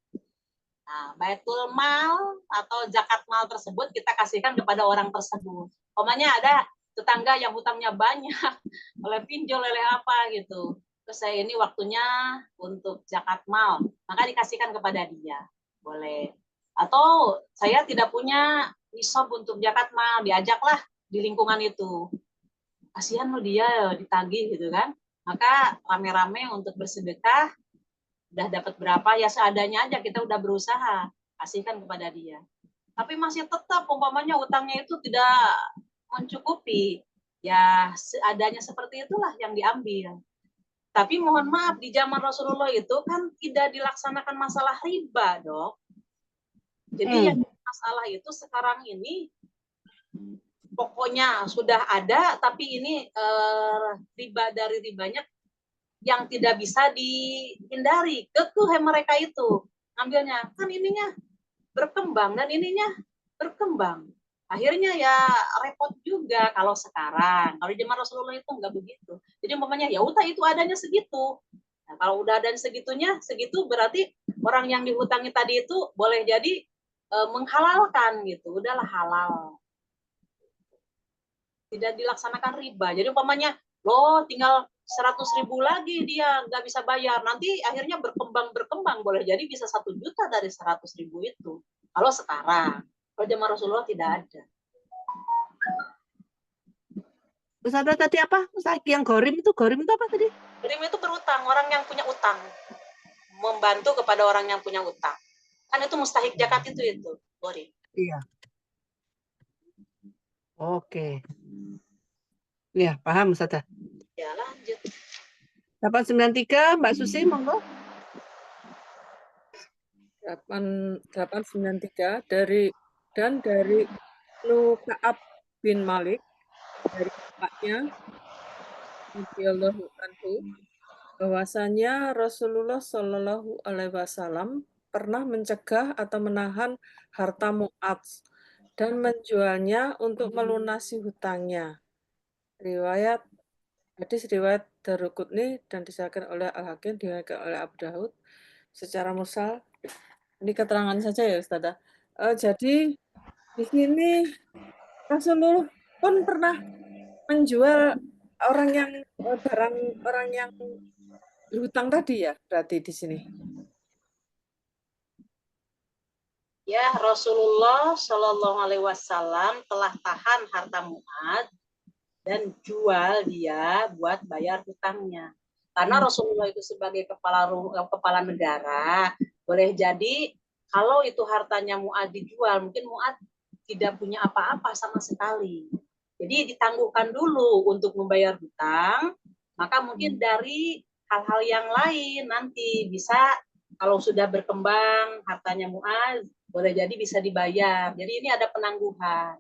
Nah, baitul mal atau zakat mal tersebut kita kasihkan kepada orang tersebut. Umpamanya ada tetangga yang hutangnya banyak, oleh pinjol, oleh apa gitu. Terus saya ini waktunya untuk zakat mal, maka dikasihkan kepada dia. Boleh. Atau saya tidak punya nisab untuk zakat mal, diajaklah di lingkungan itu. Kasihan loh dia ditagih gitu kan. Maka rame-rame untuk bersedekah, udah dapat berapa ya seadanya aja, kita udah berusaha kasihkan kepada dia. Tapi masih tetap umpamanya utangnya itu tidak mencukupi, ya seadanya seperti itulah yang diambil. Tapi mohon maaf, di zaman Rasulullah itu kan tidak dilaksanakan masalah riba dok. Jadi yang masalah itu sekarang ini pokoknya sudah ada, tapi ini riba dari ribanya yang tidak bisa dihindari. Kekeh mereka itu ambilnya, kan ininya berkembang dan ininya berkembang. Akhirnya ya repot juga kalau sekarang. Kalau di zaman Rasulullah itu nggak begitu. Jadi umpamanya ya udah itu adanya segitu. Nah, kalau udah ada segitunya, segitu berarti orang yang dihutangi tadi itu boleh jadi menghalalkan gitu. Udahlah halal. Tidak dilaksanakan riba. Jadi umpamanya loh tinggal 100.000 lagi dia nggak bisa bayar, nanti akhirnya berkembang boleh jadi bisa 1 juta dari 100.000 itu. Kalau sekarang, kalau zaman Rasulullah tidak ada. Terus ada tadi apa? Yang gorim itu apa tadi? Gorim itu berutang, orang yang punya utang. Membantu kepada orang yang punya utang. Kan itu mustahik zakat itu gorim. Iya. Oke. Ya, paham Ustazah. Ya, lanjut. 893 Mbak Susi, monggo. 893 dari Ibnu Ka'ab bin Malik dari bapaknya radhiyallahu anhu bahwasanya Rasulullah Shallallahu Alaihi Wasallam pernah mencegah atau menahan harta Mu'adz dan menjualnya untuk melunasi hutangnya. Hadis riwayat Daruqutni dan disahkan oleh Al-Hakim, diriwayatkan oleh Abu Daud secara mursal. Ini keterangan saja ya Ustazah. Jadi di sini Rasulullah pun pernah menjual barang orang yang berhutang tadi ya, berarti di sini. Ya, Rasulullah Shallallahu Alaihi Wasallam telah tahan harta Mu'adz dan jual dia buat bayar hutangnya. Karena Rasulullah itu sebagai kepala negara, boleh jadi kalau itu hartanya Mu'adz dijual, mungkin Mu'adz tidak punya apa-apa sama sekali. Jadi ditangguhkan dulu untuk membayar hutang, maka mungkin dari hal-hal yang lain nanti bisa kalau sudah berkembang hartanya Mu'adz, boleh jadi bisa dibayar. Jadi ini ada penangguhan.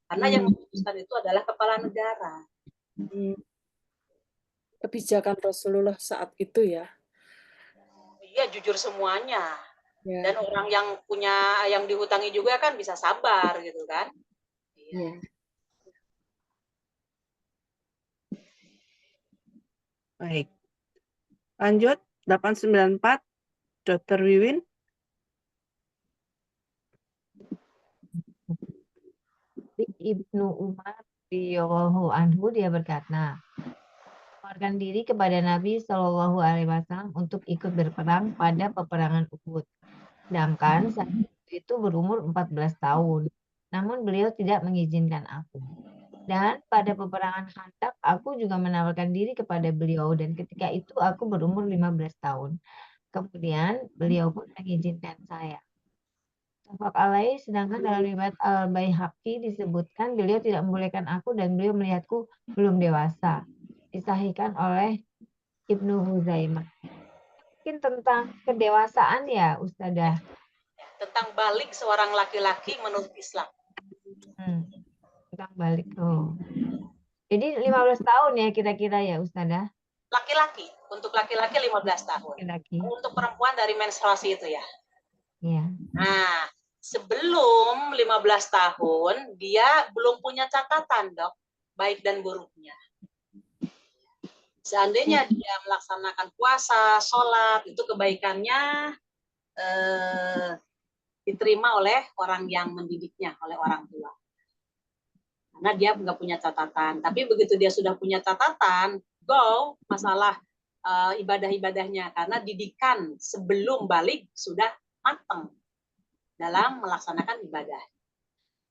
Karena yang memutuskan itu adalah kepala negara. Kebijakan Rasulullah saat itu ya. Iya, jujur semuanya. Ya. Dan orang yang dihutangi juga kan bisa sabar gitu kan. Iya. Baik. Lanjut 894 Dr. Wiwin. Ibnu Umar radhiyallahu anhu dia berkata, menawarkan diri kepada Nabi Shallallahu Alaihi Wasallam untuk ikut berperang pada peperangan Uhud. Sedangkan saat itu berumur 14 tahun. Namun beliau tidak mengizinkan aku. Dan pada peperangan Khandaq aku juga menawarkan diri kepada beliau dan ketika itu aku berumur 15 tahun. Kemudian beliau pun mengizinkan saya. Sedangkan dalam riwayat Al-Baihaqi disebutkan beliau tidak membolehkan aku dan beliau melihatku belum dewasa. Disahihkan oleh Ibnu Huzaimah. Mungkin tentang kedewasaan ya Ustazah. Tentang balik seorang laki-laki menurut Islam. Tentang balik. Jadi 15 tahun ya kira-kira ya Ustazah. Laki-laki, untuk laki-laki 15 tahun. Laki-laki. Untuk perempuan dari menstruasi itu ya. Iya. Nah, sebelum 15 tahun, dia belum punya catatan, Dok, baik dan buruknya. Seandainya dia melaksanakan puasa, sholat, itu kebaikannya diterima oleh orang yang mendidiknya, oleh orang tua. Karena dia nggak punya catatan. Tapi begitu dia sudah punya catatan, go masalah ibadah-ibadahnya. Karena didikan sebelum balik sudah matang dalam melaksanakan ibadah.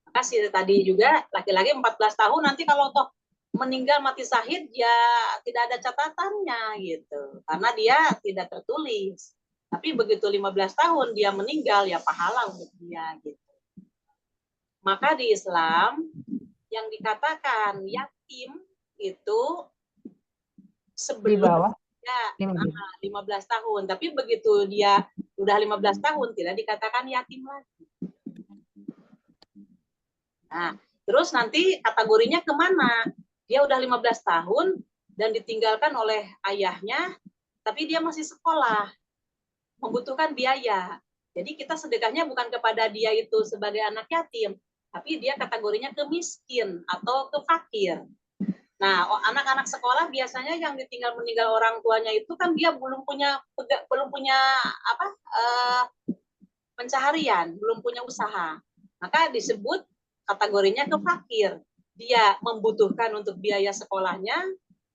Maka tadi juga laki-laki 14 tahun nanti kalau toh meninggal mati syahid ya tidak ada catatannya gitu. Karena dia tidak tertulis. Tapi begitu 15 tahun dia meninggal ya pahala untuk dia gitu. Maka di Islam yang dikatakan yatim itu sebelum di bawah ya, 15 tahun. Tapi begitu dia udah 15 tahun tidak dikatakan yatim lagi. Nah, terus nanti kategorinya kemana? Dia udah 15 tahun dan ditinggalkan oleh ayahnya, tapi dia masih sekolah, membutuhkan biaya. Jadi kita sedekahnya bukan kepada dia itu sebagai anak yatim, tapi dia kategorinya ke miskin atau ke fakir. Nah, anak-anak sekolah biasanya yang ditinggal meninggal orang tuanya itu kan dia belum punya pencaharian, belum punya usaha. Maka disebut kategorinya ke fakir. Dia membutuhkan untuk biaya sekolahnya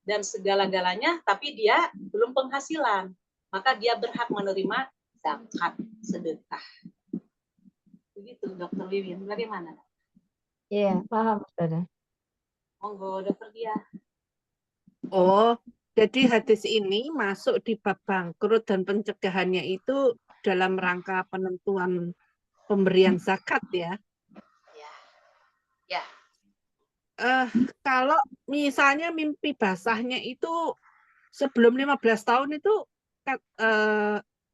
dan segala-galanya, tapi dia belum penghasilan. Maka dia berhak menerima zakat sedekah. Begitu, Dr. Wiwin. Bagaimana? Iya, paham, Ustazah. Monggo, Dokter Dia. Oh, jadi hadis ini masuk di bab bangkrut dan pencegahannya itu dalam rangka penentuan pemberian zakat ya. Ya. Ya. Kalau misalnya mimpi basahnya itu sebelum 15 tahun itu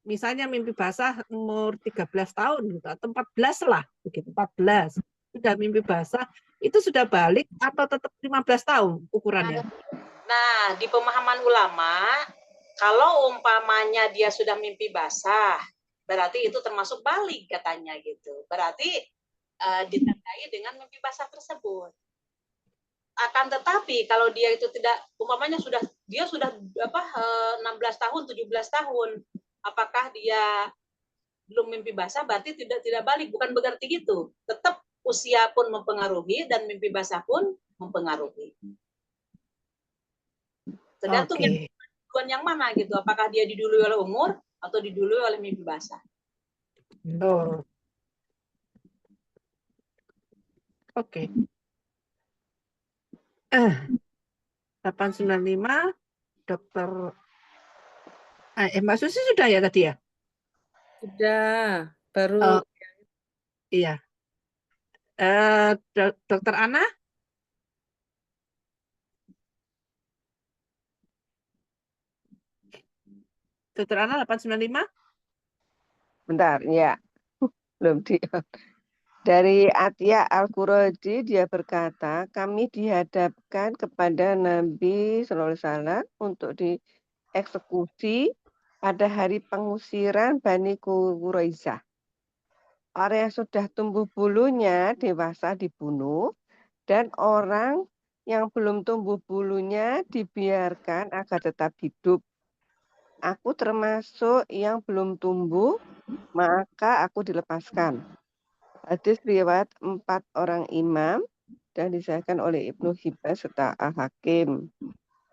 misalnya mimpi basah umur 13 tahun gitu atau 14 lah begitu, 14 sudah mimpi basah itu sudah balik atau tetap 15 tahun ukurannya? Nah, di pemahaman ulama, kalau umpamanya dia sudah mimpi basah, berarti itu termasuk balik katanya gitu. Berarti ditandai dengan mimpi basah tersebut. Akan tetapi kalau dia itu tidak, umpamanya dia sudah 16 tahun, 17 tahun, apakah dia belum mimpi basah? Berarti tidak balik, bukan berarti gitu. Tetap usia pun mempengaruhi dan mimpi basah pun mempengaruhi. Tergantung yang mana gitu. Apakah dia didului oleh umur atau didului oleh mimpi basah. Oh. Oke. 895 Dokter Mbak Susi sudah ya tadi ya? Sudah, baru Iya. Dokter Ana? Dokter Ana 895? Bentar, ya. Belum di. Dari Atia Al-Quradi dia berkata, kami dihadapkan kepada Nabi SAW untuk dieksekusi pada hari pengusiran Bani Quraisyah. Orang yang sudah tumbuh bulunya dewasa dibunuh dan orang yang belum tumbuh bulunya dibiarkan agar tetap hidup. Aku termasuk yang belum tumbuh, maka aku dilepaskan. Hadis riwayat 4 orang imam dan disahkan oleh Ibnu Hibban serta Al-Hakim.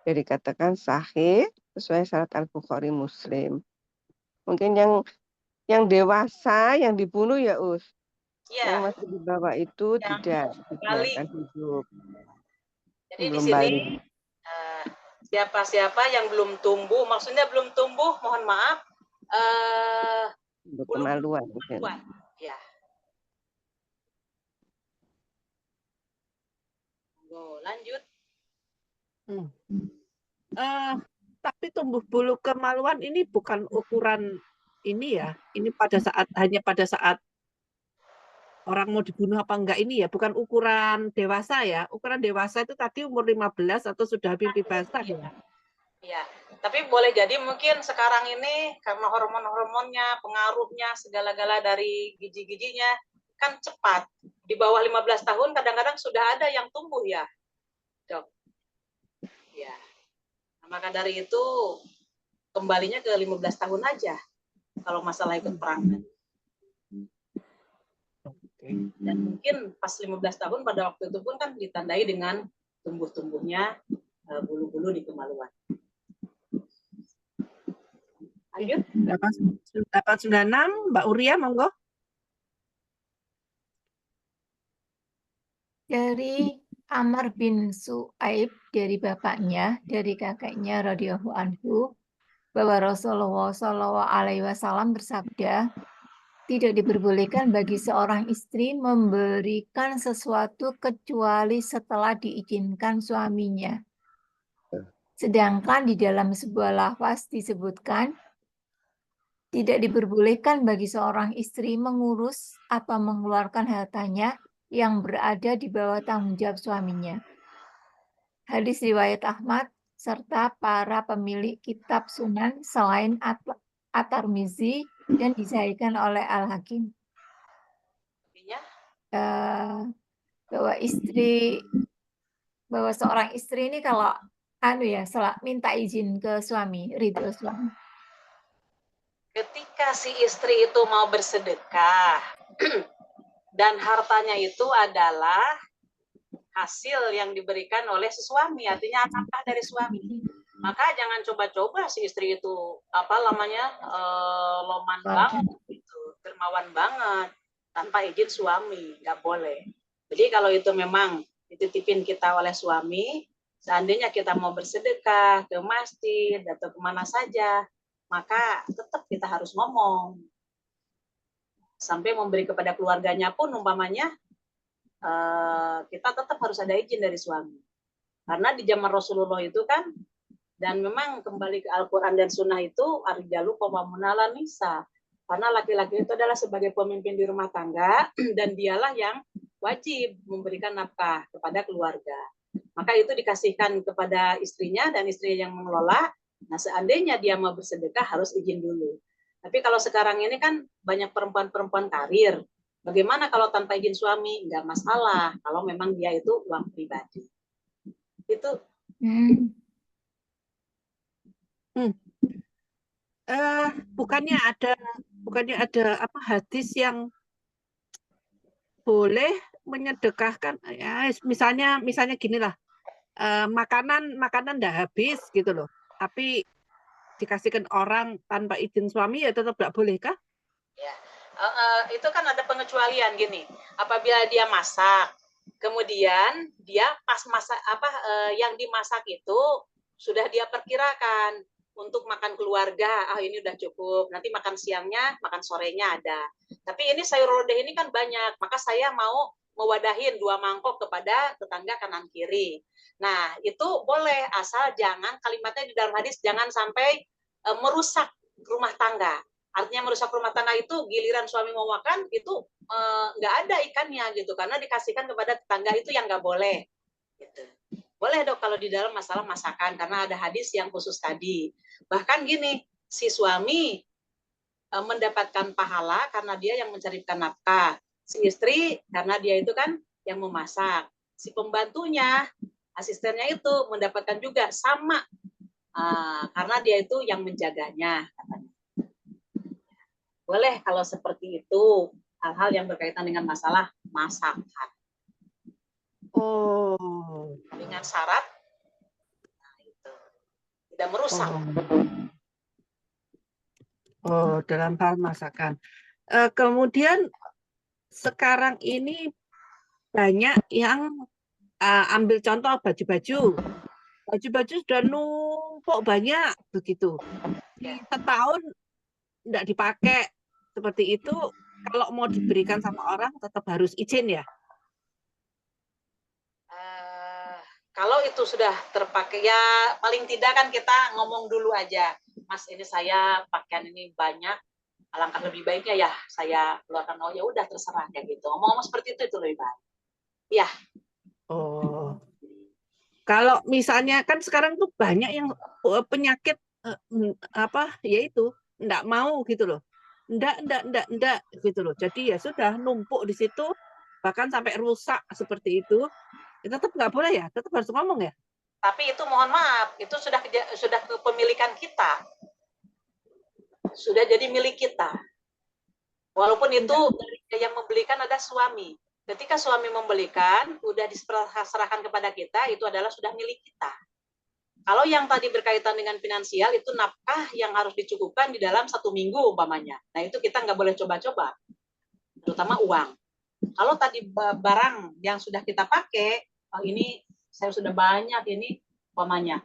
Jadi dikatakan sahih sesuai syarat Al-Bukhari Muslim. Mungkin yang dewasa yang dibunuh ya Us. Ya. Yang masih di bawah itu tidak dibiarkan hidup. Jadi di sini siapa-siapa yang belum tumbuh, maksudnya belum tumbuh, mohon maaf, kemaluan. Ya. Lanjut. Tapi tumbuh bulu kemaluan ini bukan ukuran ini ya. Ini hanya pada saat orang mau dibunuh apa enggak ini ya, bukan ukuran dewasa ya. Ukuran dewasa itu tadi umur 15 atau sudah mimpi basah ya. Iya, tapi boleh jadi mungkin sekarang ini karena hormon-hormonnya, pengaruhnya, segala-gala dari gigi-giginya kan cepat. Di bawah 15 tahun kadang-kadang sudah ada yang tumbuh ya, Dok. Ya. Nah, maka dari itu kembalinya ke 15 tahun aja kalau masalah ikut perang. Dan mungkin pas 15 tahun pada waktu itu pun kan ditandai dengan tumbuh-tumbuhnya bulu-bulu di kemaluan. Lanjut. 896 Mbak Uria monggo. Dari Amr bin Su'aib dari bapaknya, dari kakeknya radhiyallahu anhu, bahwa Rasulullah SAW bersabda, tidak diperbolehkan bagi seorang istri memberikan sesuatu kecuali setelah diizinkan suaminya. Sedangkan di dalam sebuah lafaz disebutkan, tidak diperbolehkan bagi seorang istri mengurus atau mengeluarkan hartanya yang berada di bawah tanggung jawab suaminya. Hadis riwayat Ahmad serta para pemilik kitab Sunan selain At-Tirmizi dan disahihkan oleh Al-Hakim. Bahwa seorang istri ini kalau minta izin ke suami, ridho suami. Ketika si istri itu mau bersedekah dan hartanya itu adalah hasil yang diberikan oleh si suami, artinya nafkah dari suami, maka jangan coba-coba si istri itu loman banget gitu, dermawan banget tanpa izin suami, nggak boleh. Jadi kalau itu memang dititipin kita oleh suami, seandainya kita mau bersedekah ke masjid atau kemana saja, maka tetap kita harus ngomong. Sampai memberi kepada keluarganya pun umpamanya, kita tetap harus ada izin dari suami. Karena di zaman Rasulullah itu kan, dan memang kembali ke Al-Quran dan Sunnah itu, ar-rijalu qawwamuna 'alan nisa. Karena laki-laki itu adalah sebagai pemimpin di rumah tangga, dan dialah yang wajib memberikan nafkah kepada keluarga. Maka itu dikasihkan kepada istrinya, dan istrinya yang mengelola. Nah, seandainya dia mau bersedekah harus izin dulu. Tapi kalau sekarang ini kan banyak perempuan-perempuan karir. Bagaimana kalau tanpa izin suami? Nggak masalah, kalau memang dia itu uang pribadi. Itu. Bukannya ada apa hadis yang boleh menyedekahkan, ya misalnya gini lah, makanan nggak habis gitu loh, tapi dikasihkan orang tanpa izin suami ya tetap nggak boleh kah? Ya, itu kan ada pengecualian gini, apabila dia masak, kemudian dia pas masak yang dimasak itu sudah dia perkirakan untuk makan keluarga, ini udah cukup, nanti makan siangnya, makan sorenya ada. Tapi ini sayur lodeh ini kan banyak, maka saya mau mewadahin 2 mangkok kepada tetangga kanan kiri. Nah, itu boleh, asal jangan, kalimatnya di dalam hadis, jangan sampai merusak rumah tangga. Artinya merusak rumah tangga itu giliran suami mau makan itu nggak ada ikannya gitu, karena dikasihkan kepada tetangga, itu yang nggak boleh. Gitu. Boleh dok kalau di dalam masalah masakan, karena ada hadis yang khusus tadi. Bahkan gini, si suami mendapatkan pahala karena dia yang mencarikan nafkah, si istri karena dia itu kan yang memasak, si pembantunya, asistennya itu mendapatkan juga sama karena dia itu yang menjaganya. Boleh kalau seperti itu, hal-hal yang berkaitan dengan masalah masakan. Oh. Dengan syarat, nah itu tidak merusak. Oh, dalam hal masakan. Kemudian sekarang ini banyak yang ambil contoh baju-baju. Baju-baju sudah numpuk banyak begitu. Setahun tidak dipakai seperti itu, kalau mau diberikan sama orang tetap harus izin ya? Kalau itu sudah terpakai, ya paling tidak kan kita ngomong dulu aja, Mas ini saya pakaian ini banyak, alangkah lebih baiknya ya saya keluarkan. Oh ya udah terserah kayak gitu. Ngomong seperti itu lebih baik. Ya. Oh. Kalau misalnya kan sekarang tuh banyak yang penyakit yaitu enggak mau gitu loh. Enggak gitu loh. Jadi ya sudah numpuk di situ bahkan sampai rusak seperti itu. Ya tetap nggak boleh ya, tetap harus ngomong ya. Tapi itu mohon maaf, itu sudah kepemilikan kita. Sudah jadi milik kita. Walaupun itu yang membelikan ada suami. Ketika suami membelikan, udah diserahkan kepada kita, itu adalah sudah milik kita. Kalau yang tadi berkaitan dengan finansial, itu nafkah yang harus dicukupkan di dalam 1 minggu umpamanya. Nah itu kita nggak boleh coba-coba, terutama uang. Kalau tadi barang yang sudah kita pakai, ini saya sudah banyak ini umpamanya.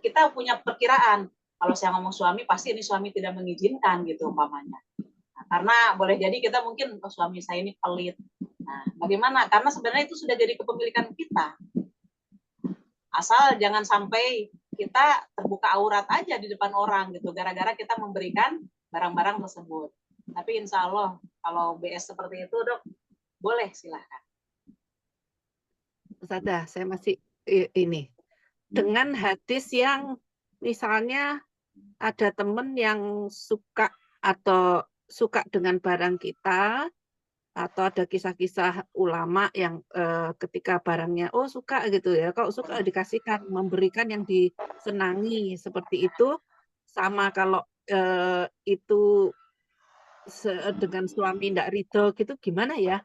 Kita punya perkiraan, kalau saya ngomong suami, pasti ini suami tidak mengizinkan gitu umpamanya. Nah, karena boleh jadi kita mungkin, suami saya ini pelit. Nah, bagaimana? Karena sebenarnya itu sudah jadi kepemilikan kita. Asal jangan sampai kita terbuka aurat aja di depan orang gitu, gara-gara kita memberikan barang-barang tersebut. Tapi insya Allah kalau BS seperti itu dok, boleh silahkan. Ustazah, saya masih ini. Dengan hadis yang misalnya ada teman yang suka dengan barang kita, atau ada kisah-kisah ulama yang ketika barangnya suka gitu ya, kalau suka dikasihkan, memberikan yang disenangi seperti itu, sama kalau itu dengan suami tidak ridho gitu, gimana ya?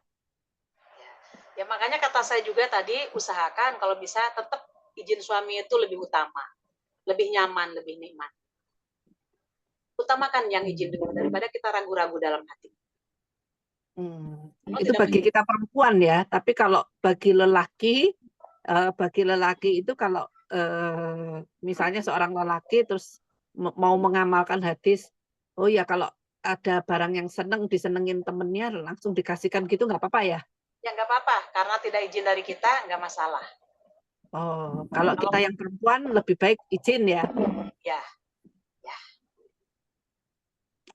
Ya makanya kata saya juga tadi, usahakan kalau bisa tetap izin suami itu lebih utama, lebih nyaman, lebih nikmat. Utamakan yang izin dulu daripada kita ragu-ragu dalam hati. Oh, Itu tidak bagi kita perempuan ya. Tapi kalau bagi lelaki itu kalau misalnya seorang lelaki terus mau mengamalkan hadis, oh ya kalau ada barang yang seneng disenengin temennya langsung dikasihkan gitu nggak apa-apa ya? Ya nggak apa-apa, karena tidak izin dari kita nggak masalah. Oh, kalau kita yang perempuan lebih baik izin ya? Ya.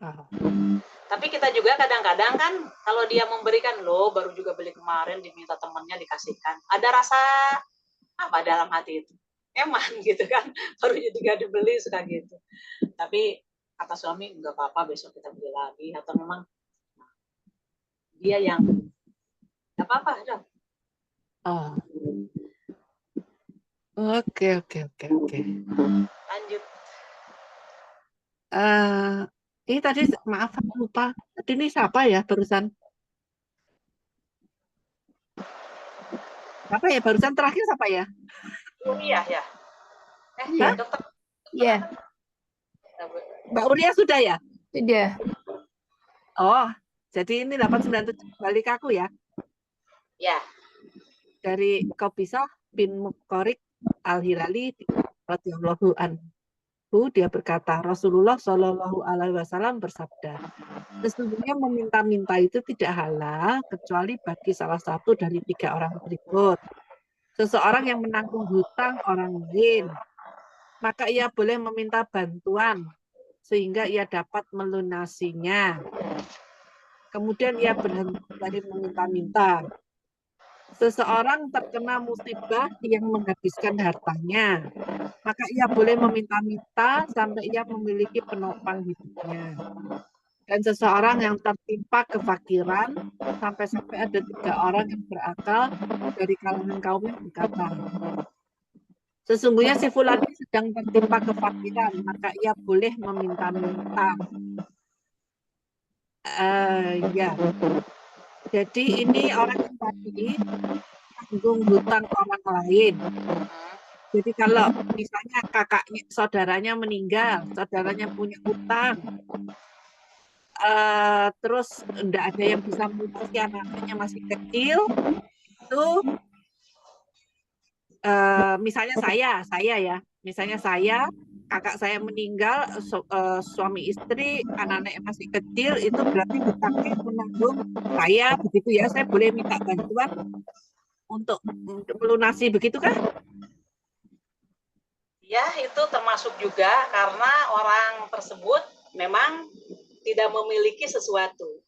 Oh. Tapi kita juga kadang-kadang kan kalau dia memberikan, loh baru juga beli kemarin diminta temannya dikasihkan. Ada rasa apa dalam hati itu? Eman gitu kan, baru juga dibeli suka gitu. Tapi kata suami nggak apa-apa, besok kita beli lagi, atau memang dia yang nggak apa-apa dong. Oh. Oke. Lanjut. Ini tadi maaf lupa. Tadi ini siapa ya barusan? Apa ya barusan terakhir siapa ya? Uriah ya. Iya. Dokter. Iya. Mbak Uria sudah ya? Sudah. Oh, jadi ini 897 balik aku ya? Ya. Dari Qabisah bin Muqarrik Al-Hilali radhiyallahu anhu, dia berkata, Rasulullah Shallallahu alaihi wasallam bersabda, sesungguhnya meminta-minta itu tidak halal kecuali bagi salah satu dari 3 orang berikut. Seseorang yang menanggung hutang orang lain, maka ia boleh meminta bantuan sehingga ia dapat melunasinya. Kemudian ia berhenti dari meminta-minta. Seseorang terkena musibah yang menghabiskan hartanya, maka ia boleh meminta-minta sampai ia memiliki penopang hidupnya. Dan seseorang yang tertimpa kefakiran, sampai-sampai ada 3 orang yang berakal dari kalangan kaumnya berkata, sesungguhnya si fulan ini sedang tertimpa kefakiran, maka ia boleh meminta-minta. Ya. Jadi ini orang yang tadi tanggung hutang orang lain. Jadi kalau misalnya kakaknya, saudaranya meninggal, saudaranya punya utang, terus enggak ada yang bisa melunasi, anaknya masih kecil, itu misalnya saya, kakak saya meninggal, suami istri, anak-anak masih kecil, itu berarti hutangnya menanggung saya, begitu ya, saya boleh minta bantuan untuk melunasi, begitu kan? Ya, itu termasuk juga karena orang tersebut memang tidak memiliki sesuatu.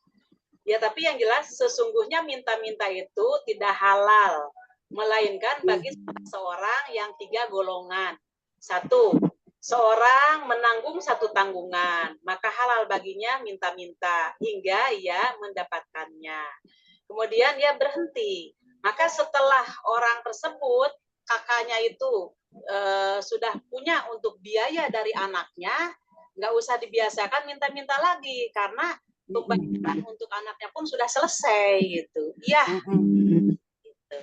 Ya, tapi yang jelas sesungguhnya minta-minta itu tidak halal, melainkan bagi seorang yang 3 golongan. 1, seorang menanggung 1 tanggungan, maka halal baginya minta-minta hingga ia mendapatkannya. Kemudian ia berhenti. Maka setelah orang tersebut, kakaknya itu sudah punya untuk biaya dari anaknya, nggak usah dibiasakan minta-minta lagi, karena pembayaran untuk anaknya pun sudah selesai gitu. Iya. Gitu.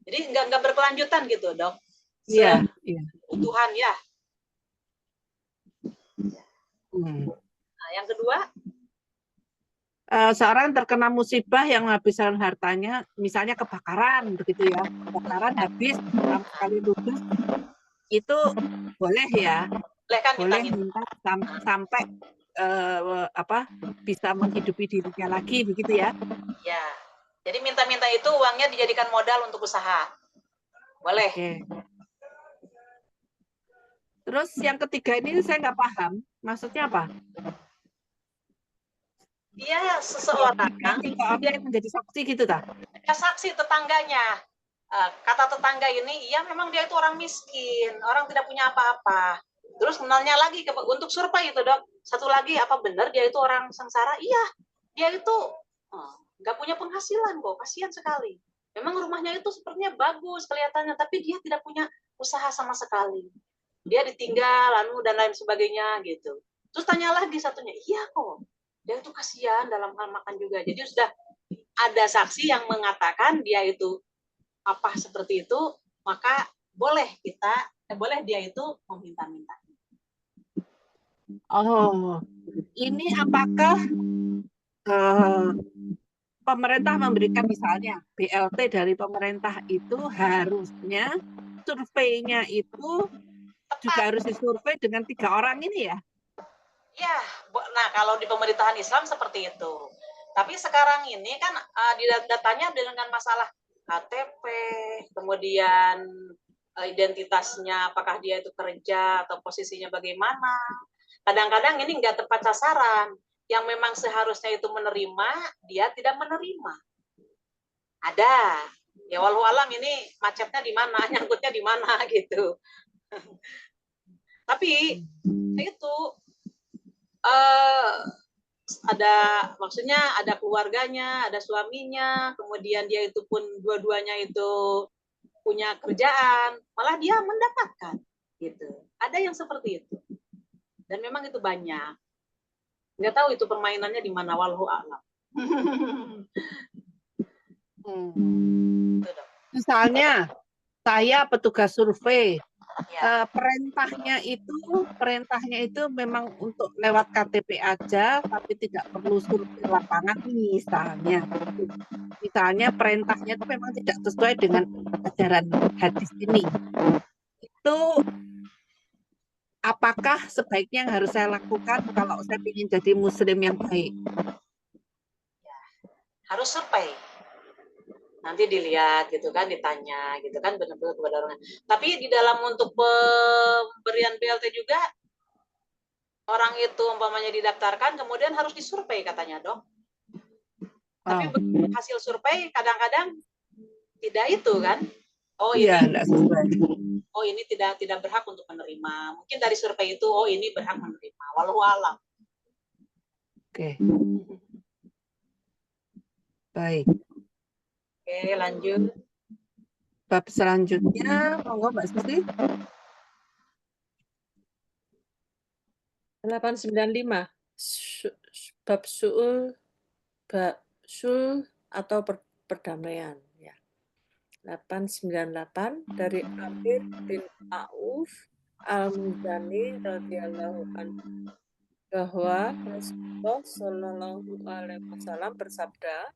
Jadi nggak berkelanjutan gitu, Dok. Iya. Kebutuhan ya. Nah, yang kedua, seorang terkena musibah yang menghabiskan hartanya, misalnya kebakaran, begitu ya, kebakaran habis sekali ludes, itu boleh ya, boleh minta sampai bisa menghidupi dirinya lagi, begitu ya? Ya, jadi minta-minta itu uangnya dijadikan modal untuk usaha, boleh. Oke. Terus yang ketiga ini saya nggak paham, maksudnya apa? Dia seseorang yang menjadi saksi gitu tak? Ya, saksi tetangganya. Kata tetangga ini, iya memang dia itu orang miskin, orang tidak punya apa-apa. Terus menanya lagi untuk survei itu, Dok. Satu lagi, apa benar dia itu orang sengsara? Iya, dia itu nggak punya penghasilan kok, kasihan sekali. Memang rumahnya itu sepertinya bagus kelihatannya, tapi dia tidak punya usaha sama sekali. Dia ditinggal, dan lain sebagainya gitu. Terus tanya lagi satunya, iya kok, dia itu kasihan dalam hal makan juga. Jadi sudah ada saksi yang mengatakan dia itu apa seperti itu, maka boleh dia itu meminta-minta. Oh, ini apakah pemerintah memberikan misalnya BLT dari pemerintah itu harusnya surveinya itu juga harus disurvei dengan 3 orang ini ya? Ya, nah kalau di pemerintahan Islam seperti itu. Tapi sekarang ini kan di datanya dengan masalah KTP, kemudian identitasnya, apakah dia itu kerja atau posisinya bagaimana. Kadang-kadang ini nggak tepat sasaran. Yang memang seharusnya itu menerima, dia tidak menerima. Ada. Ya walau alam ini macetnya di mana, nyangkutnya di mana gitu. Tapi itu ada maksudnya ada keluarganya, ada suaminya, kemudian dia itu pun dua-duanya itu punya kerjaan, malah dia mendapatkan gitu. Ada yang seperti itu. Dan memang itu banyak. Nggak tahu itu permainannya di mana, wallahu a'lam. Misalnya saya petugas survei, perintahnya itu memang untuk lewat KTP aja, tapi tidak perlu survei lapangan misalnya perintahnya itu memang tidak sesuai dengan ajaran hadis ini. Itu apakah sebaiknya yang harus saya lakukan kalau saya ingin jadi muslim yang baik? Harus survei. Nanti dilihat gitu kan, ditanya gitu kan, benar-benar kepada orang. Tapi di dalam untuk pemberian BLT juga orang itu umpamanya didaftarkan, kemudian harus disurvei katanya dong. Tapi hasil survei kadang-kadang tidak itu kan. Oh ini, oh ini tidak berhak untuk menerima. Mungkin dari survei itu, oh ini berhak menerima. Wallahu a'lam. Oke. Baik. Oke, lanjut. Bab selanjutnya, monggo Mbak Susi. 895. Bab su'ul atau perdamaian. Ya. 898 dari Amir bin Auf Al-Muzani radhiyallahu anhu bahwa Rasulullah Shallallahu alaihi wasallam bersabda,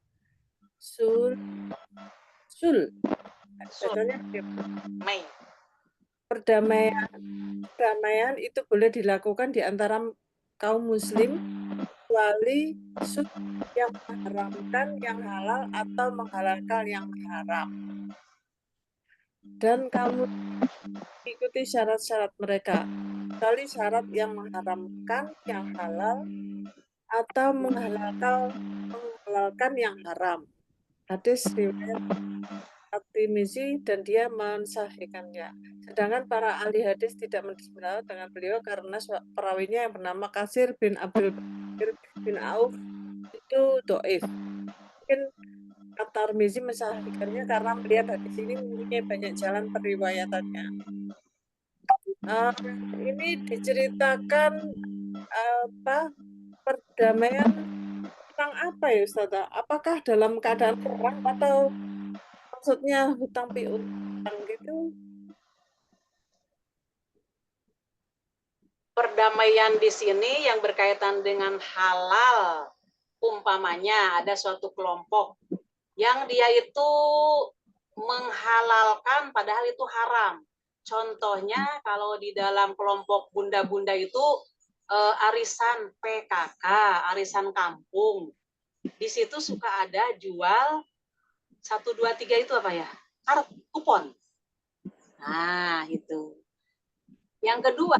perdamaian itu boleh dilakukan di antara kaum muslim kecuali yang mengharamkan yang halal atau menghalalkan yang haram. Dan kamu ikuti syarat-syarat mereka, kecuali syarat yang mengharamkan yang halal atau menghalalkan yang haram. Hadis riwayat At-Tirmizi dan dia mensahihkannya. Sedangkan para ahli hadis tidak berpendapat dengan beliau karena perawinya yang bernama Kasir bin Abdul Bakir bin Auf itu dhaif. Mungkin At-Tirmizi mensahihkannya karena melihat hadis ini mempunyai banyak jalan periwayatannya. Ini diceritakan perdamaian tentang apa ya Ustazah? Apakah dalam keadaan perang atau maksudnya hutang piutang gitu? Perdamaian di sini yang berkaitan dengan halal, umpamanya ada suatu kelompok yang dia itu menghalalkan padahal itu haram. Contohnya kalau di dalam kelompok bunda-bunda itu arisan PKK, arisan kampung. Di situ suka ada jual 1, 2, 3 itu apa ya? Kupon. Nah, itu. Yang kedua,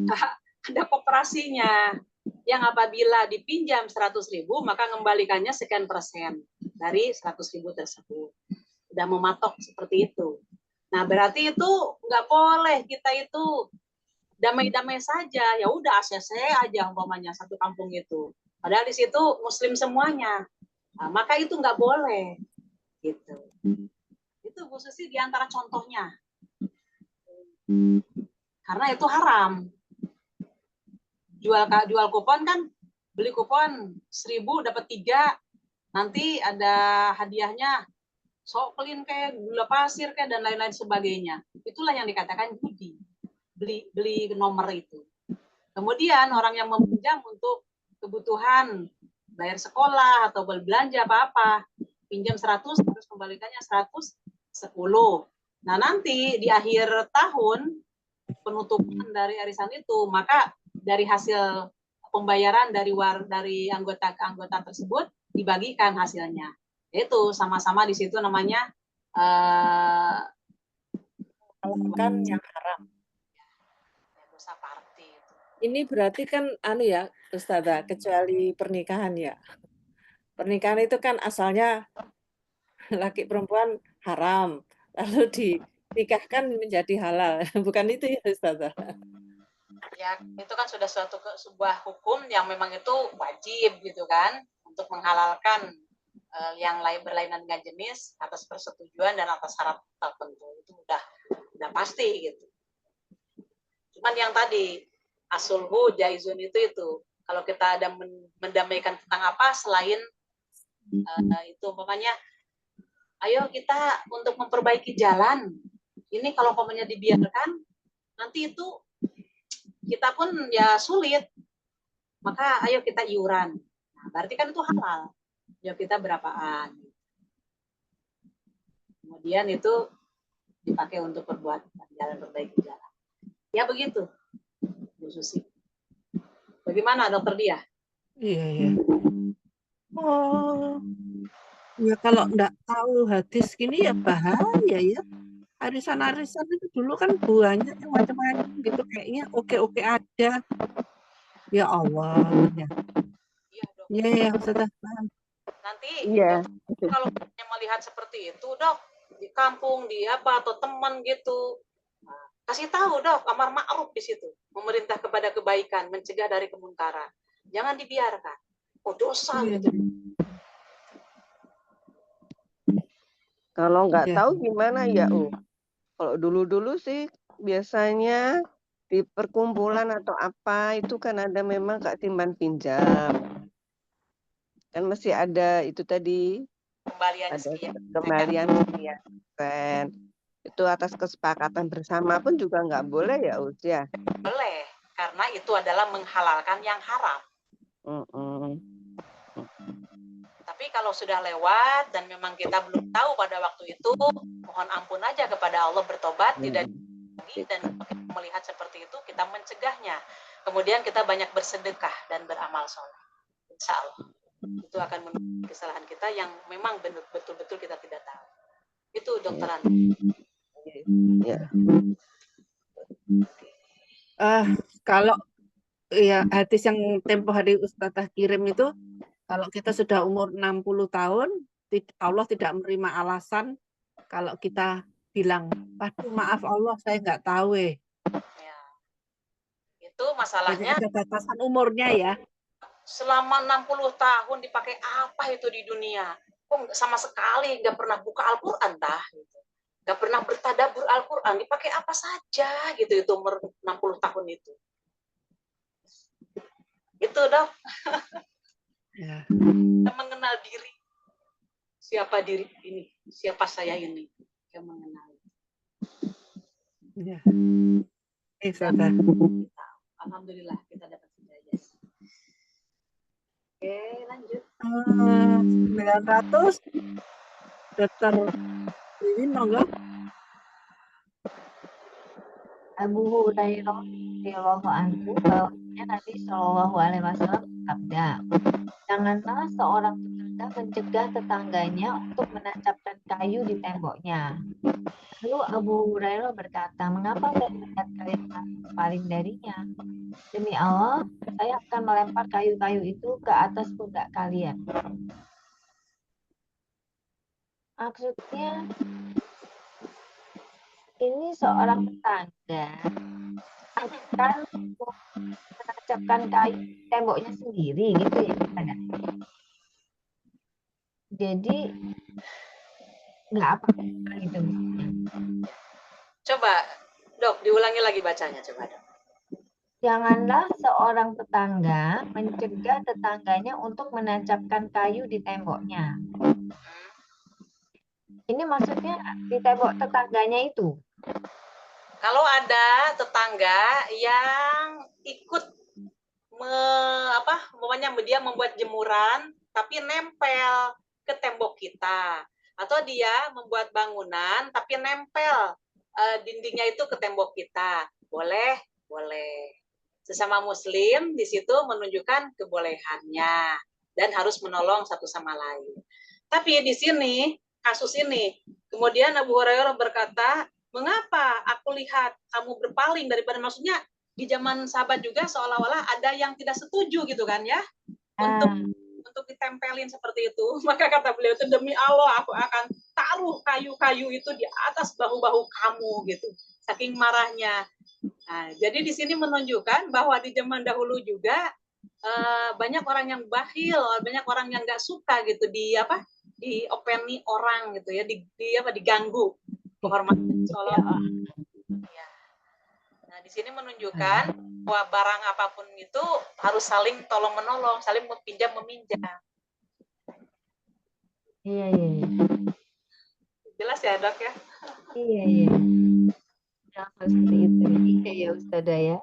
ada koperasinya. Yang apabila dipinjam 100.000, maka mengembalikannya sekian persen dari 100.000 tersebut. Sudah mematok seperti itu. Nah, berarti itu nggak boleh kita itu damai-damai saja. Ya udah ACC aja umpamanya satu kampung itu. Padahal di situ muslim semuanya. Nah, maka itu nggak boleh. Gitu. Itu Bu Susi di antara contohnya. Karena itu haram. Jual kupon kan, beli kupon 1.000 dapat 3, nanti ada hadiahnya soklin kayak gula pasir kayak dan lain-lain sebagainya. Itulah yang dikatakan judi. Beli nomor itu. Kemudian orang yang meminjam untuk kebutuhan bayar sekolah atau belanja apa-apa, pinjam 100 terus kembalikannya 110. Nah, nanti di akhir tahun penutupan dari arisan itu, maka dari hasil pembayaran dari anggota ke anggota tersebut dibagikan hasilnya. Itu sama-sama di situ namanya Menghalalkan yang haram. dosa parti. Ini berarti kan ya, Ustazah, kecuali pernikahan ya. Pernikahan itu kan asalnya laki perempuan haram, lalu dinikahkan menjadi halal. Bukan itu ya, Ustazah? Ya, itu kan sudah sebuah hukum yang memang itu wajib gitu kan, untuk menghalalkan yang berlainan dengan jenis atas persetujuan dan atas syarat tertentu. Itu udah pasti gitu. Cuman yang tadi asulhu jaizun itu kalau kita ada mendamaikan tentang apa selain itu umpamanya ayo kita untuk memperbaiki jalan ini, kalau umpamanya dibiarkan nanti itu kita pun ya sulit, maka ayo kita iuran. Nah, berarti kan itu halal, ya kita berapaan, kemudian itu dipakai untuk perbuatan jalan, perbaiki jalan, ya begitu Bu Susi. Bagaimana Dokter Dia? Iya. Oh, ya kalau enggak tahu hadis gini ya bahaya ya. Arisan-arisan itu dulu kan banyak yang macam-macam gitu, kayaknya oke-oke aja. Ya Allah. Iya, ya, Ustazah. Nanti Iya. kalau melihat seperti itu, Dok, di kampung, di apa atau teman gitu, kasih tahu, Dok, amar ma'ruf di situ, memerintah kepada kebaikan, mencegah dari kemungkaran. Jangan dibiarkan. Oh, dosa gitu. Kalau nggak tahu gimana ya, Kalau dulu-dulu sih biasanya di perkumpulan atau apa itu kan ada memang Kak timban pinjam. Kan masih ada itu tadi kembalian sekian. Itu atas kesepakatan bersama pun juga nggak boleh ya, ya? Boleh, karena itu adalah menghalalkan yang haram. Tapi kalau sudah lewat dan memang kita belum tahu pada waktu itu, mohon ampun aja kepada Allah, bertobat, tidak lagi, dan melihat seperti itu kita mencegahnya. Kemudian kita banyak bersedekah dan beramal soleh. Insya Allah itu akan menutupi kesalahan kita yang memang betul-betul kita tidak tahu. Itu Dokter Andi. Ya. Kalau ya hadis yang tempo hari Ustazah kirim itu, kalau kita sudah umur 60 tahun, Allah tidak menerima alasan kalau kita bilang, waduh maaf Allah saya nggak tahu ya. Itu masalahnya. Ada batasan umurnya ya. Selama 60 tahun dipakai apa itu di dunia? Kok sama sekali nggak pernah buka Al-Quran gitu. Nggak pernah bertadabur Al-Quran, dipakai apa saja gitu itu umur 60 tahun itu. Itu Dok. Ya. Kita mengenal diri. Siapa diri ini? Siapa saya ini? Yang mengenal. Ya. Ustazah. Alhamdulillah kita dapat hidayah. Oke, lanjut. 900. Dokter Wiwin, monggo. Abu Hurairah radhiyallahu anhu bahwasanya Nabi Shallallahu alaihi wasallam bersabda, janganlah seorang tetangga mencegah tetangganya untuk menancapkan kayu di temboknya. Lalu Abu Hurairah berkata, mengapa saya melihat kalian paling darinya? Demi Allah, saya akan melempar kayu-kayu itu ke atas pundak kalian. Maksudnya, ini seorang tetangga akan menancapkan kayu temboknya sendiri gitu ya. Jadi nggak apa-apa gitu. Coba Dok, diulangi lagi bacanya coba Dok. Janganlah seorang tetangga mencegah tetangganya untuk menancapkan kayu di temboknya. Ini maksudnya di tembok tetangganya itu. Kalau ada tetangga yang ikut dia membuat jemuran tapi nempel ke tembok kita, atau dia membuat bangunan tapi nempel dindingnya itu ke tembok kita. Boleh, boleh. Sesama muslim di situ menunjukkan kebolehannya dan harus menolong satu sama lain. Tapi di sini, kasus ini, kemudian Abu Hurairah berkata, mengapa aku lihat kamu berpaling daripada, maksudnya di zaman sahabat juga seolah-olah ada yang tidak setuju gitu kan ya, untuk ditempelin seperti itu. Maka kata beliau itu, demi Allah aku akan taruh kayu-kayu itu di atas bahu-bahu kamu gitu. Saking marahnya. Nah, jadi di sini menunjukkan bahwa di zaman dahulu juga banyak orang yang bakhil, banyak orang yang nggak suka gitu diopeni orang gitu ya, diganggu kehormatan seolah-olah. Ya. Nah, di sini menunjukkan bahwa barang apapun itu harus saling tolong menolong, saling meminjam meminjam. Iya. Jelas ya, Dok ya? Iya. Hal seperti itu. Iya ya, Ustazah ya.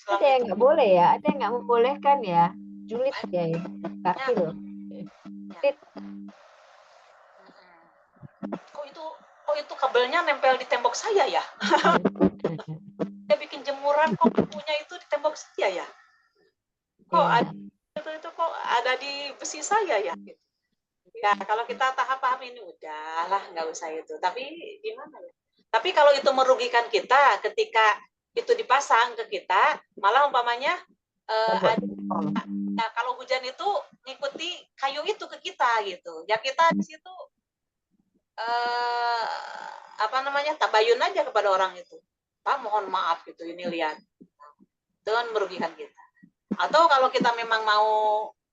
Ada yang nggak boleh ya, ada yang nggak membolehkan ya. Julid ya, kafir. Kok itu kabelnya nempel di tembok saya ya? Dia bikin jemuran kok punya itu di tembok saya ya? Kok ada itu kok ada di besi saya ya? Ya kalau kita tahap paham ini udahlah, nggak usah itu. Tapi gimana ya? Tapi kalau itu merugikan kita ketika itu dipasang ke kita, malah umpamanya kalau hujan itu ngikuti kayu itu ke kita gitu. Ya kita di situ tabayun aja kepada orang itu. Pak, mohon maaf gitu, ini lihat. Itu kan merugikan kita. Atau kalau kita memang mau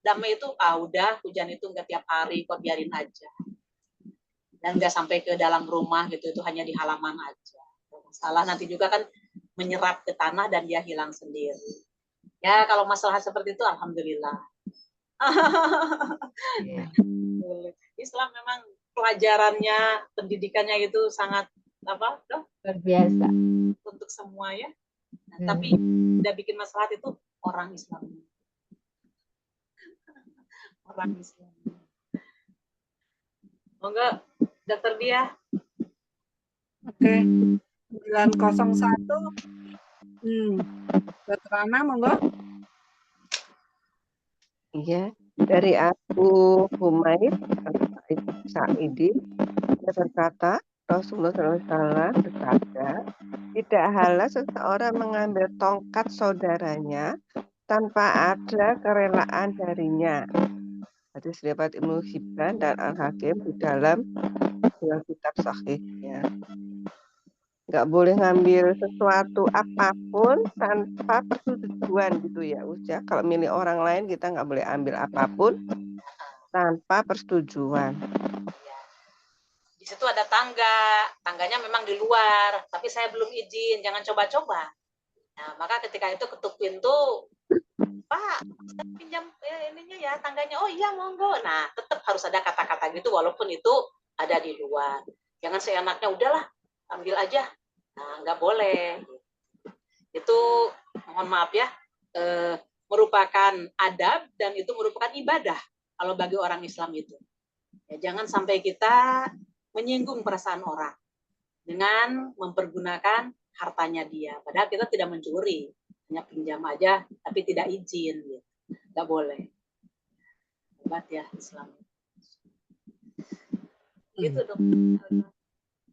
damai itu, udah hujan itu nggak tiap hari, kok biarin aja. Dan nggak sampai ke dalam rumah gitu, itu hanya di halaman aja. Masalah nanti juga kan menyerap ke tanah dan dia hilang sendiri. Ya kalau masalah seperti itu, alhamdulillah. Islam memang pelajarannya, pendidikannya itu sangat luar biasa untuk semua ya. Nah, tapi tidak bikin masalah itu orang Islam. Orang Islam. Monggo, Dokter Dia. Oke. 901. Dokter Ana, monggo. Iya, dari Abu Humaid Sa'idi, dia berkata, Rasulullah SAW bersabda, tidak halal seseorang mengambil tongkat saudaranya tanpa ada kerelaan darinya. Hadis riwayat Ibnu Hibban dan Al-Hakim di dalam dua kitab sahihnya. Nggak boleh ngambil sesuatu apapun tanpa persetujuan gitu ya, Usya. Kalau milih orang lain kita nggak boleh ambil apapun tanpa persetujuan. Di situ ada tangganya memang di luar, tapi saya belum izin, jangan coba-coba. Nah, maka ketika itu ketuk pintu, Pak, saya pinjam ininya ya, tangganya. Oh iya, monggo. Nah, tetap harus ada kata-kata gitu, walaupun itu ada di luar. Jangan seenaknya, udahlah, ambil aja. Nah, nggak boleh. Itu, mohon maaf ya, merupakan adab dan itu merupakan ibadah kalau bagi orang Islam itu. Ya, jangan sampai kita menyinggung perasaan orang dengan mempergunakan hartanya dia. Padahal kita tidak mencuri, hanya pinjam aja, tapi tidak izin. Gitu. Nggak boleh. Hebat ya Islam. Gitu dong.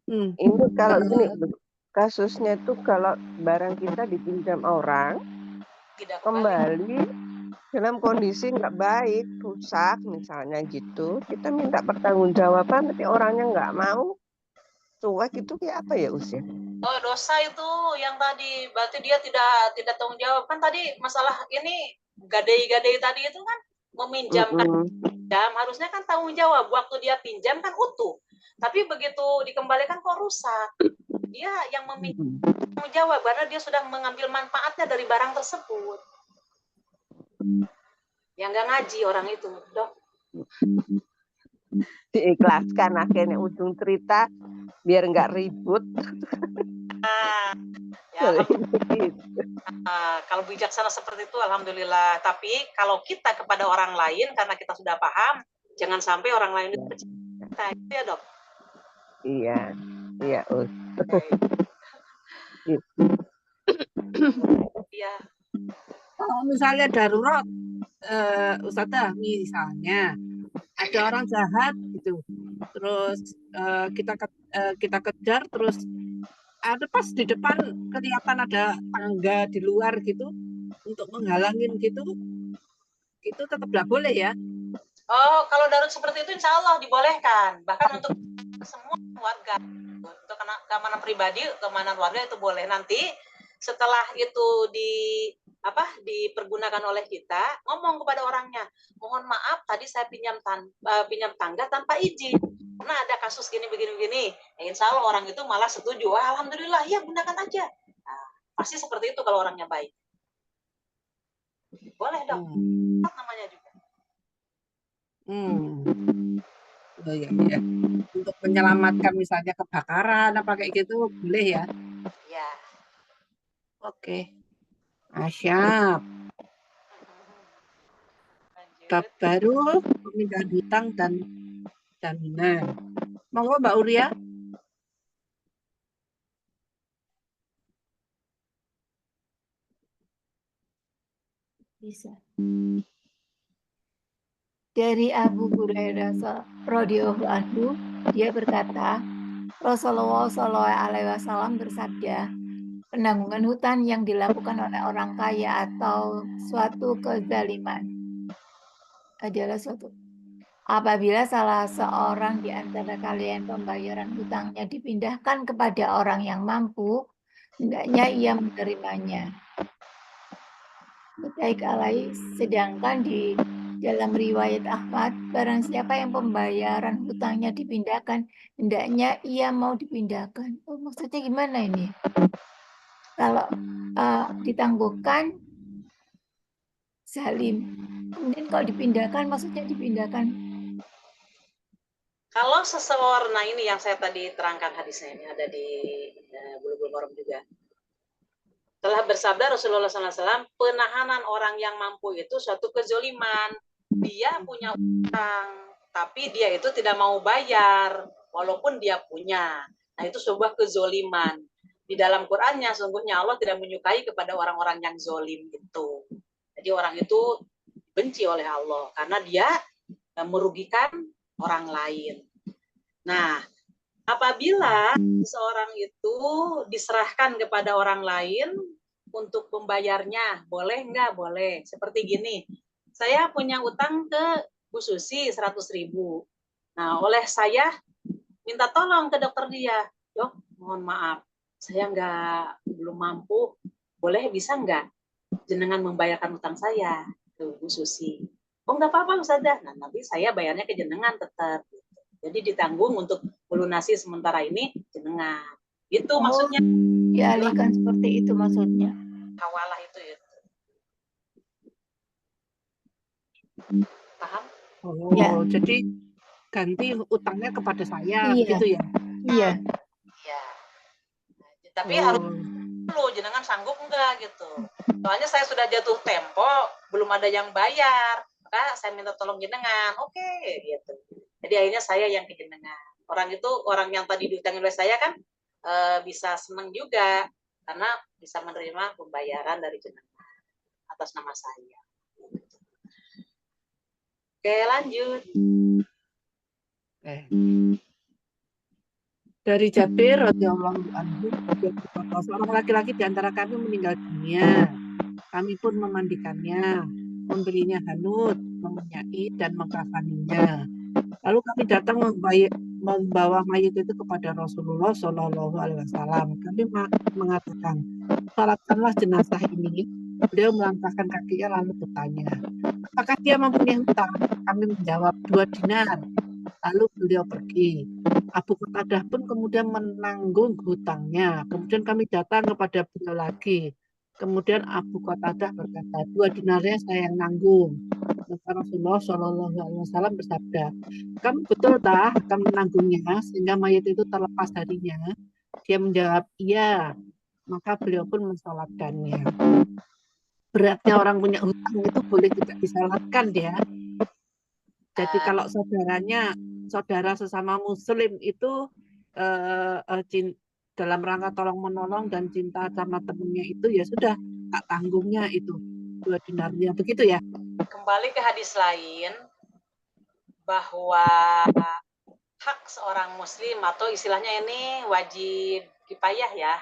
Ini kalau gini, kasusnya tuh kalau barang kita dipinjam orang, tidak kembali dalam kondisi nggak baik, rusak misalnya gitu, kita minta pertanggungjawaban tapi orangnya nggak mau, cuek, itu kayak apa ya Usya? Oh, dosa itu yang tadi, berarti dia tidak tanggung jawab. Kan tadi masalah ini gadai-gadai tadi itu kan meminjamkan pinjam, harusnya kan tanggung jawab. Waktu dia pinjam kan utuh, tapi begitu dikembalikan kok rusak. Dia yang meminjam tanggung jawab karena dia sudah mengambil manfaatnya dari barang tersebut. Yang nggak ngaji orang itu, Dok. Diikhlaskan akhirnya ujung cerita biar nggak ribut. Kalau bijaksana seperti itu alhamdulillah. Tapi kalau kita kepada orang lain karena kita sudah paham, Jangan sampai orang lain itu bercerita, gitu ya dok? Iya, iya, Iya. Kalau misalnya darurat, Ustazah, misalnya ada orang jahat gitu, terus kita kejar, terus ada pas di depan kelihatan ada tangga di luar gitu untuk menghalangin gitu, itu tetap nggak boleh ya? Oh, kalau darurat seperti itu insya Allah dibolehkan. Bahkan untuk semua warga, untuk keamanan pribadi, keamanan warga itu boleh. Nanti setelah itu dipergunakan oleh kita, ngomong kepada orangnya, mohon maaf tadi saya pinjam tangga tanpa izin. Karena ada kasus gini begini. Insya Allah orang itu malah setuju. Wah, alhamdulillah, ya gunakan aja. Nah, pasti seperti itu kalau orangnya baik. Boleh dok, namanya juga. Oh, iya. Untuk menyelamatkan misalnya kebakaran apa kayak gitu boleh ya? Ya. Oke. Siap. Bab baru pemindahan hutang dan jaminan. Monggo Mbak Uria. Bisa. Dari Abu Hurairah radhiyallahu anhu, dia berkata, Rasulullah SAW bersabda, penanggungan hutang yang dilakukan oleh orang kaya atau suatu kezaliman adalah suatu apabila salah seorang di antara kalian pembayaran hutangnya dipindahkan kepada orang yang mampu, hendaknya ia menerimanya. Baik alai, sedangkan di dalam riwayat Ahmad, barang siapa yang pembayaran hutangnya dipindahkan, hendaknya ia mau dipindahkan. Oh, maksudnya gimana ini? Kalau ditangguhkan zalim, kemudian kalau dipindahkan, maksudnya dipindahkan. Kalau seseorang, nah ini yang saya tadi terangkan hadisnya, ini ada di Bulughul Maram juga. Telah bersabda Rasulullah SAW, penahanan orang yang mampu itu suatu kezoliman. Dia punya utang, tapi dia itu tidak mau bayar, walaupun dia punya. Nah itu sebuah kezoliman. Di dalam Qur'annya, sungguhnya Allah tidak menyukai kepada orang-orang yang zolim itu. Jadi orang itu benci oleh Allah, karena dia merugikan orang lain. Nah, apabila seorang itu diserahkan kepada orang lain untuk membayarnya, boleh nggak? Boleh. Seperti gini, saya punya utang ke Bu Susi 100.000. Nah, oleh saya minta tolong ke dokter dia, dok, mohon maaf, saya belum mampu, boleh bisa nggak jenengan membayarkan utang saya ke Bu Susi? Oh nggak apa-apa Ustazah, nah nanti saya bayarnya ke jenengan tetap. Jadi ditanggung untuk melunasi sementara ini jenengan. Itu maksudnya. Dialihkan seperti itu maksudnya. Hawalah itu ya. Paham? Oh, ya. Jadi ganti utangnya kepada saya, gitu ya? Iya. Iya. Tapi harus dulu, jenengan sanggup enggak gitu. Soalnya saya sudah jatuh tempo, belum ada yang bayar. Maka saya minta tolong jenengan. Oke, gitu. Jadi akhirnya saya yang ke jenengan. Orang yang tadi diutangin oleh saya kan bisa senang juga karena bisa menerima pembayaran dari jenengan atas nama saya. Oke, lanjut. Dari Jabir radhiyallahu anhu, seorang laki-laki di antara kami meninggal dunia. Kami pun memandikannya, memberinya hanut, meminyahi dan mengkafaninya. Lalu kami datang membawa mayit itu kepada Rasulullah Shallallahu Alaihi Wasallam. Kami mengatakan, salatkanlah jenazah ini. Beliau melangkahkan kakinya lalu bertanya, apakah dia mempunyai hutang? Kami menjawab 2 dinar. Lalu beliau pergi. Abu Qatadah pun kemudian menanggung hutangnya. Kemudian kami datang kepada beliau lagi. Kemudian Abu Qatadah berkata, 2 dinarnya saya yang nanggung. Maka Rasulullah Shallallahu Alaihi Wasallam bersabda, kamu betul tak akan menanggungnya sehingga mayat itu terlepas darinya? Dia menjawab, iya. Maka beliau pun mensalatkannya. Beratnya orang punya hutang itu boleh tidak disalatkan ya. Jadi kalau saudara sesama Muslim itu dalam rangka tolong menolong dan cinta sama temennya itu ya sudah tak tanggungnya itu 2 dinarnya, begitu ya? Kembali ke hadis lain bahwa hak seorang Muslim atau istilahnya ini wajib kifayah ya.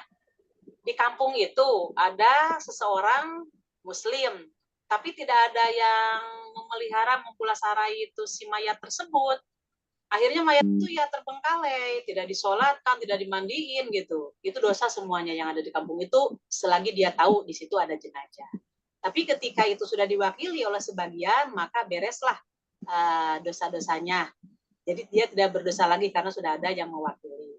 Di kampung itu ada seseorang Muslim, tapi tidak ada yang memelihara mempulasarai itu si mayat tersebut. Akhirnya mayat itu ya terbengkalai, tidak disolatkan, tidak dimandiin gitu. Itu dosa semuanya yang ada di kampung itu selagi dia tahu di situ ada jenazah. Tapi ketika itu sudah diwakili oleh sebagian, maka bereslah dosa-dosanya. Jadi dia tidak berdosa lagi karena sudah ada yang mewakili.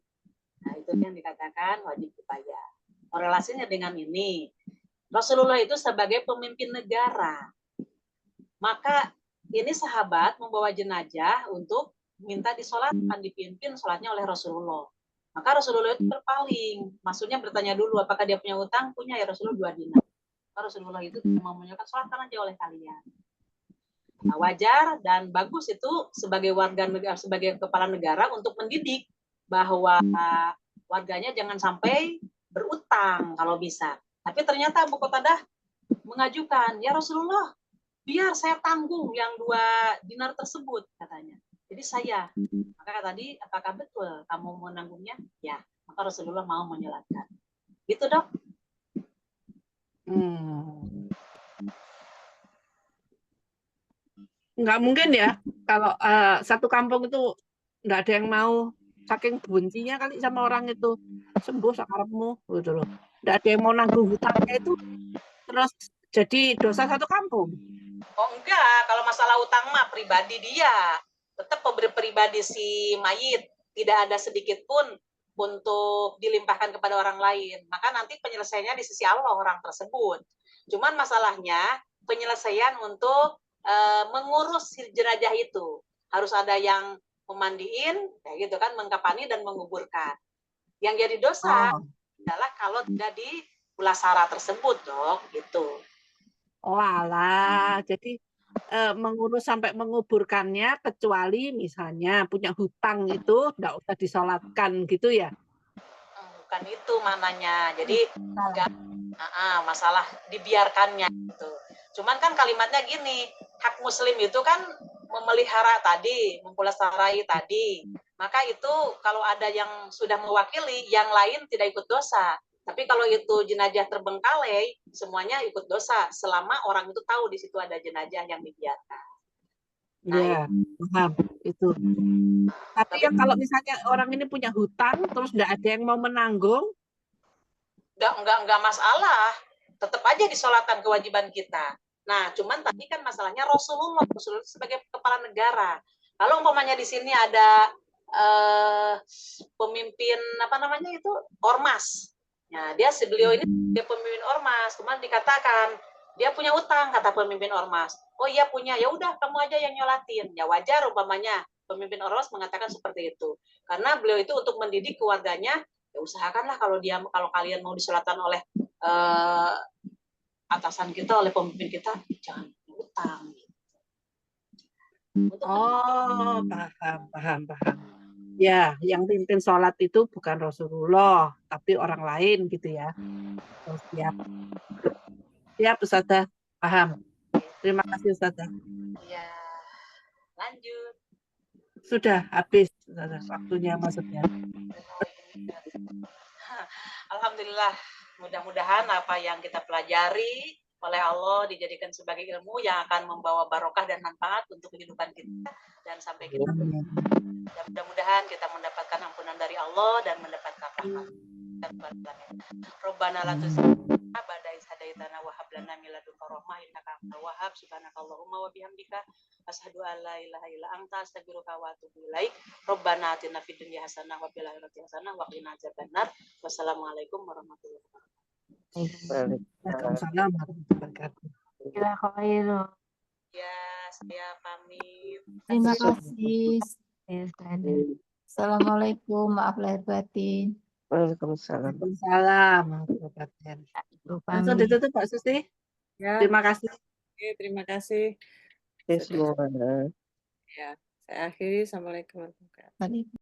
Nah, itu yang dikatakan wajib kifayah. Korelasinya dengan ini, Rasulullah itu sebagai pemimpin negara. Maka ini sahabat membawa jenazah untuk minta disolatkan, dipimpin sholatnya oleh Rasulullah. Maka Rasulullah itu berpaling, maksudnya bertanya dulu apakah dia punya utang, punya ya Rasulullah 2 dinar. Maka Rasulullah itu mau menyolatkan, sholatkan aja oleh kalian. Nah, wajar dan bagus itu sebagai warga negara, sebagai kepala negara untuk mendidik bahwa warganya jangan sampai berutang kalau bisa. Tapi ternyata Abu Qatadah mengajukan, ya Rasulullah, biar saya tanggung yang 2 dinar tersebut, katanya. Jadi saya, maka tadi apakah betul kamu mau nanggungnya? Ya, maka Rasulullah mau menyolatkan. Gitu dok. Nggak mungkin ya kalau satu kampung itu nggak ada yang mau, saking bencinya kali sama orang itu, sembuh sakarepmu gitu loh. Nggak ada yang mau nanggung hutangnya itu, terus jadi dosa satu kampung. Oh enggak, kalau masalah utang mah pribadi dia, tetap pribadi si mayit, tidak ada sedikit pun untuk dilimpahkan kepada orang lain. Maka nanti penyelesaiannya di sisi Allah orang tersebut. Cuman masalahnya penyelesaian untuk mengurus jenazah itu harus ada yang memandiin, kayak gitu kan, mengkafani dan menguburkan. Yang jadi dosa adalah kalau tidak di pulasara tersebut, dok, gitu. Oh alah, jadi mengurus sampai menguburkannya kecuali misalnya punya hutang itu nggak usah disolatkan gitu ya? Bukan itu mananya. Jadi enggak masalah dibiarkannya gitu. Cuman kan kalimatnya gini, hak muslim itu kan memelihara tadi, mempulasarai tadi. Maka itu kalau ada yang sudah mewakili, yang lain tidak ikut dosa. Tapi kalau itu jenazah terbengkalai, semuanya ikut dosa selama orang itu tahu di situ ada jenazah yang dibiarkan. Iya, paham itu. Tapi yang kalau misalnya orang ini punya hutang terus nggak ada yang mau menanggung, enggak masalah, tetap aja disolatkan kewajiban kita. Nah, cuman tadi kan masalahnya Rasulullah sebagai kepala negara. Kalau umpamanya di sini ada pemimpin apa namanya itu ormas. Nah, beliau ini dia pemimpin ormas, kemudian dikatakan dia punya utang, kata pemimpin ormas. Oh iya punya, ya udah kamu aja yang nyolatin. Ya wajar umpamanya pemimpin ormas mengatakan seperti itu. Karena beliau itu untuk mendidik keluarganya, ya usahakanlah kalau kalian mau disolatkan oleh atasan kita, oleh pemimpin kita, jangan utang. Oh, paham. Ya, yang pimpin sholat itu bukan Rasulullah, tapi orang lain gitu ya. Oh, siap Ustazah, paham. Terima kasih Ustazah. Ya, lanjut. Sudah habis Ustazah, waktunya maksudnya. Alhamdulillah, mudah-mudahan apa yang kita pelajari oleh Allah dijadikan sebagai ilmu yang akan membawa barokah dan manfaat untuk kehidupan kita dan sampai kita. Dan mudah-mudahan kita mendapatkan ampunan dari Allah dan mendapatkan rahmat. Rabbana la tuzigh ba'da idh hadaitana wa hab lana min ladunka rahmah innaka antal wahhab subhanakallahumma wa bihamdika asyhadu an la ilaha illa anta astaghfiruka wa atubu ilaik. Rabbana atina fid dunya hasanah wa fil akhirati hasanah wa qina adzabannar. Wassalamualaikum warahmatullahi wabarakatuh. Waalaikumsalam warahmatullahi wabarakatuh. Ya, saya pamit. Terima kasih. Assalamualaikum, maaf lahir batin. Waalaikumsalam. Waalaikumsalam warahmatullahi wabarakatuh. Langsung ditutup Pak Susi. Ya. Terima kasih. Oke, terima kasih. Semua. Ya, saya akhiri. Assalamualaikum warahmatullahi wabarakatuh.